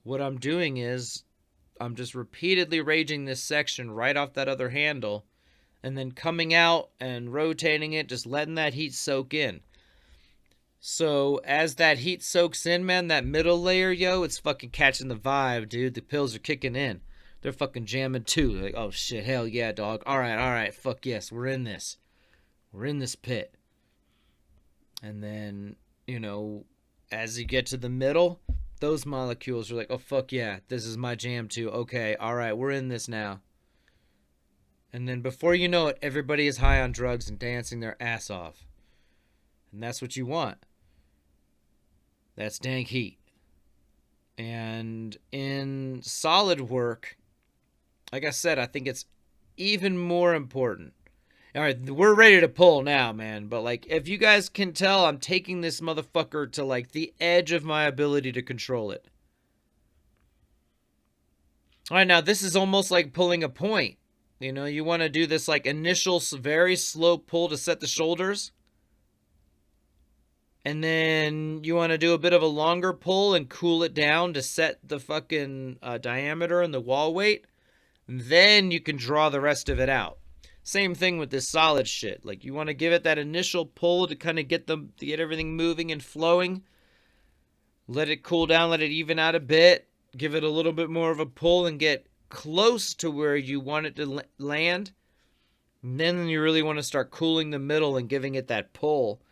what I'm doing is I'm just repeatedly raging this section right off that other handle, and then coming out and rotating it, just letting that heat soak in. So as that heat soaks in, man, that middle layer, yo, it's fucking catching the vibe, dude. The pills are kicking in. They're fucking jamming too. Like, oh shit, hell yeah, dog. All right, fuck yes, we're in this. We're in this pit. And then, as you get to the middle, those molecules are like, oh fuck yeah, this is my jam too. Okay, all right, we're in this now. And then before you know it, everybody is high on drugs and dancing their ass off. And that's what you want. That's dank heat. And in solid work, like I said, I think it's even more important. All right, we're ready to pull now, man. But like, if you guys can tell, I'm taking this motherfucker to like the edge of my ability to control it. All right, now this is almost like pulling a point. You want to do this like initial, very slow pull to set the shoulders. And then you want to do a bit of a longer pull and cool it down to set the fucking diameter and the wall weight. And then you can draw the rest of it out. Same thing with this solid shit. Like, you want to give it that initial pull to kind of get everything moving and flowing. Let it cool down, let it even out a bit. Give it a little bit more of a pull and get close to where you want it to land. And then you really want to start cooling the middle and giving it that pull.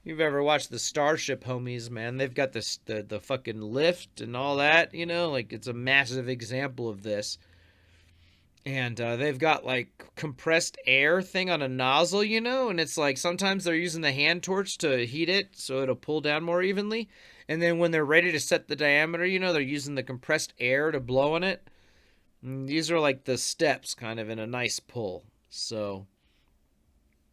If you've ever watched the Starship homies, man, they've got this the fucking lift and all that, like it's a massive example of this. And they've got like compressed air thing on a nozzle, and it's like sometimes they're using the hand torch to heat it so it'll pull down more evenly. And then when they're ready to set the diameter, they're using the compressed air to blow on it. And these are like the steps kind of in a nice pull. So,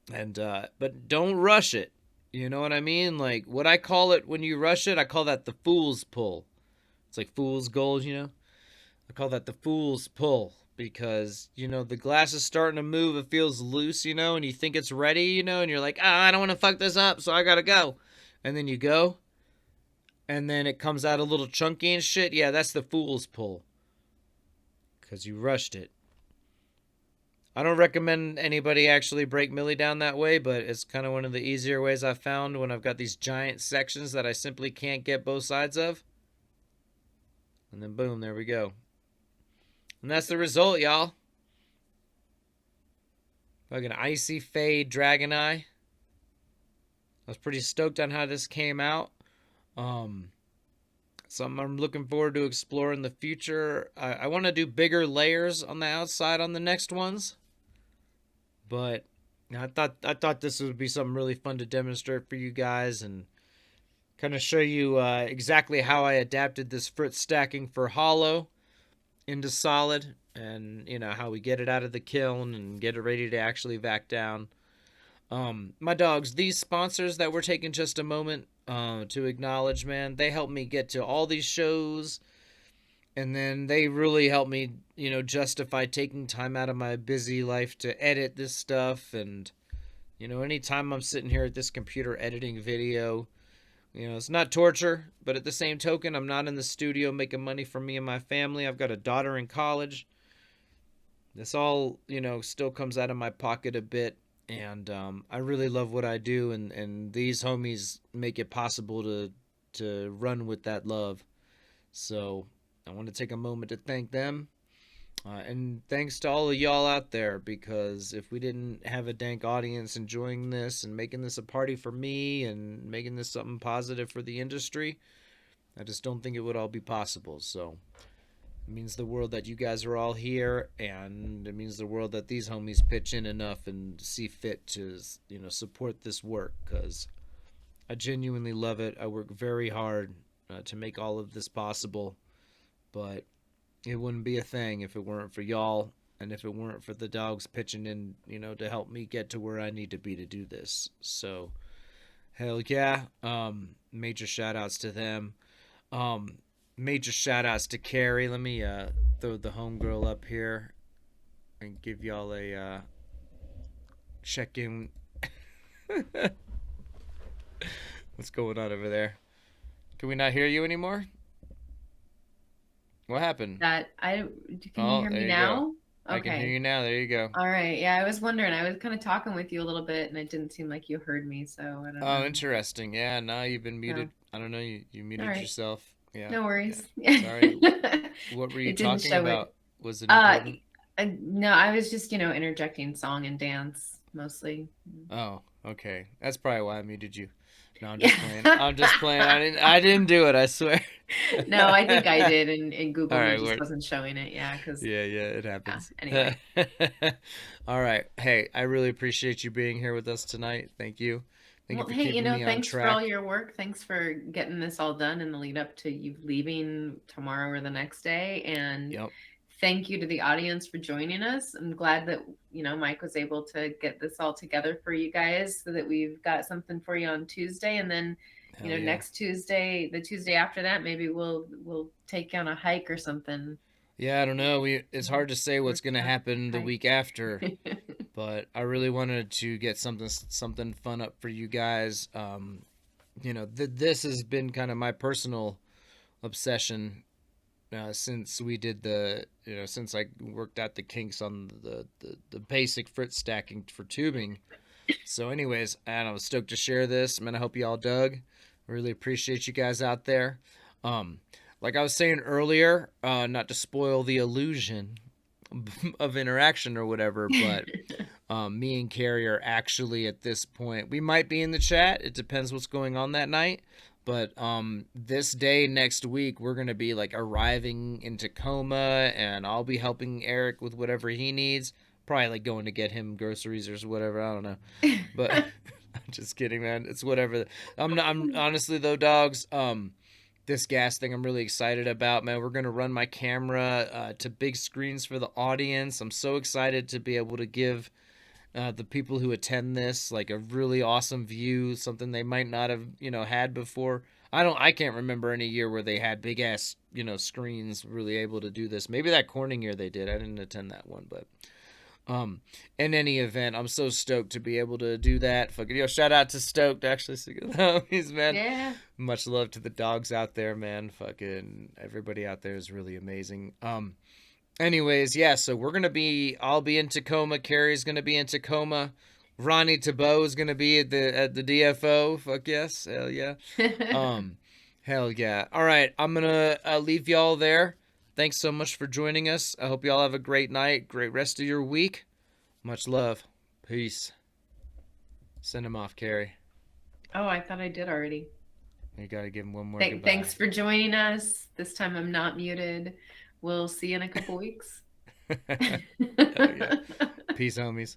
but don't rush it. You know what I mean? Like, what I call it when you rush it, I call that the fool's pull. It's like fool's gold, I call that the fool's pull. Because, the glass is starting to move, it feels loose, and you think it's ready, and you're like, I don't want to fuck this up, so I gotta go. And then you go, and then it comes out a little chunky and shit. Yeah, that's the fool's pull. Because you rushed it. I don't recommend anybody actually break Milli down that way, but it's kind of one of the easier ways I've found when I've got these giant sections that I simply can't get both sides of. And then boom, there we go. And that's the result, y'all. Fucking icy fade dragon eye. I was pretty stoked on how this came out. Something I'm looking forward to explore in the future. I want to do bigger layers on the outside on the next ones. But I thought this would be something really fun to demonstrate for you guys and kind of show you exactly how I adapted this frit stacking for hollow into solid, and how we get it out of the kiln and get it ready to actually vac down. My dogs, these sponsors that we're taking just a moment to acknowledge, man, they help me get to all these shows, and then they really help me justify taking time out of my busy life to edit this stuff. And anytime I'm sitting here at this computer editing video, You know, it's not torture, but at the same token, I'm not in the studio making money for me and my family. I've got a daughter in college. This all, still comes out of my pocket a bit. And I really love what I do, and these homies make it possible to run with that love. So I want to take a moment to thank them. And thanks to all of y'all out there, because if we didn't have a dank audience enjoying this and making this a party for me and making this something positive for the industry, I just don't think it would all be possible. So it means the world that you guys are all here, and it means the world that these homies pitch in enough and see fit to, support this work, because I genuinely love it. I work very hard to make all of this possible, but it wouldn't be a thing if it weren't for y'all, and if it weren't for the dogs pitching in, to help me get to where I need to be to do this. So, hell yeah. Major shout outs to them. Major shout outs to Carrie. Let me throw the homegirl up here and give y'all a check in. What's going on over there? Can we not hear you anymore? What happened? That I can you Oh, hear there me you go. now? I can hear Okay. you now. There you go. All right. Yeah, I was wondering. I was kind of talking with you a little bit, and it didn't seem like you heard me, so I don't Oh, know. interesting. Yeah, now you've been So, muted. I don't know. You all muted right. yourself. Yeah, No yeah. worries. Sorry. What were you It didn't talking show it. about? Was it Uh, important? no, I was just, interjecting song and dance mostly. Oh, okay. That's probably why I muted you. No, I'm just playing. Yeah. I'm just playing. I didn't do it, I swear. No, I think I did, and All Google right, just word. wasn't showing it. Yeah, because Yeah, yeah, it yeah. happens. Anyway, All right. Hey, I really appreciate you being here with us tonight. Thank you. Thank you well, for hey, keeping me on thanks for all track. your work. Thanks for getting this all done in the lead up to you leaving tomorrow or the next day, and Yep. thank you to the audience for joining us. I'm glad that Mike was able to get this all together for you guys so that we've got something for you on Tuesday, and then Hell yeah. next Tuesday, the Tuesday after that, maybe we'll take you on a hike or something. Yeah, I don't know. It's hard to say what's going to Rooftop happen the hike. week after, but I really wanted to get something fun up for you guys. This has been kind of my personal obsession since we did since I worked out the kinks on the basic frit stacking for tubing. So, anyways, and I was stoked to share this. Man, I hope you all dug. Really appreciate you guys out there. Um, like I was saying earlier, not to spoil the illusion of interaction or whatever, but me and Carrie are actually at this point. We might be in the chat. It depends what's going on that night. But this day next week, we're gonna be like arriving in Tacoma, and I'll be helping Eric with whatever he needs. Probably like going to get him groceries or whatever. I don't know, but I'm just kidding, man. It's whatever. I'm not. I'm honestly though, dogs. This gas thing I'm really excited about, man. We're gonna run my camera to big screens for the audience. I'm so excited to be able to give the people who attend this like a really awesome view, something they might not have had before. I can't remember any year where they had big ass screens really able to do this. Maybe that Corning year they did. I didn't attend that one, but in any event, I'm so stoked to be able to do that. Fucking shout out to Stoked actually, homies, man. Yeah. Much love to the dogs out there, man. Fucking everybody out there is really amazing. Anyways, yeah, so I'll be in Tacoma, Carrie's gonna be in Tacoma, Ronnie Tabo is gonna be at the DFO. Fuck yes, hell yeah. Um Hell yeah. All right, I'm gonna leave y'all there. Thanks so much for joining us. I hope y'all have a great night, great rest of your week. Much love. Peace. Send him off, Carrie. Oh, I thought I did already. You gotta give him one more goodbye. Thanks for joining us. This time I'm not muted. We'll see you in a couple weeks. Hell yeah. Peace, homies.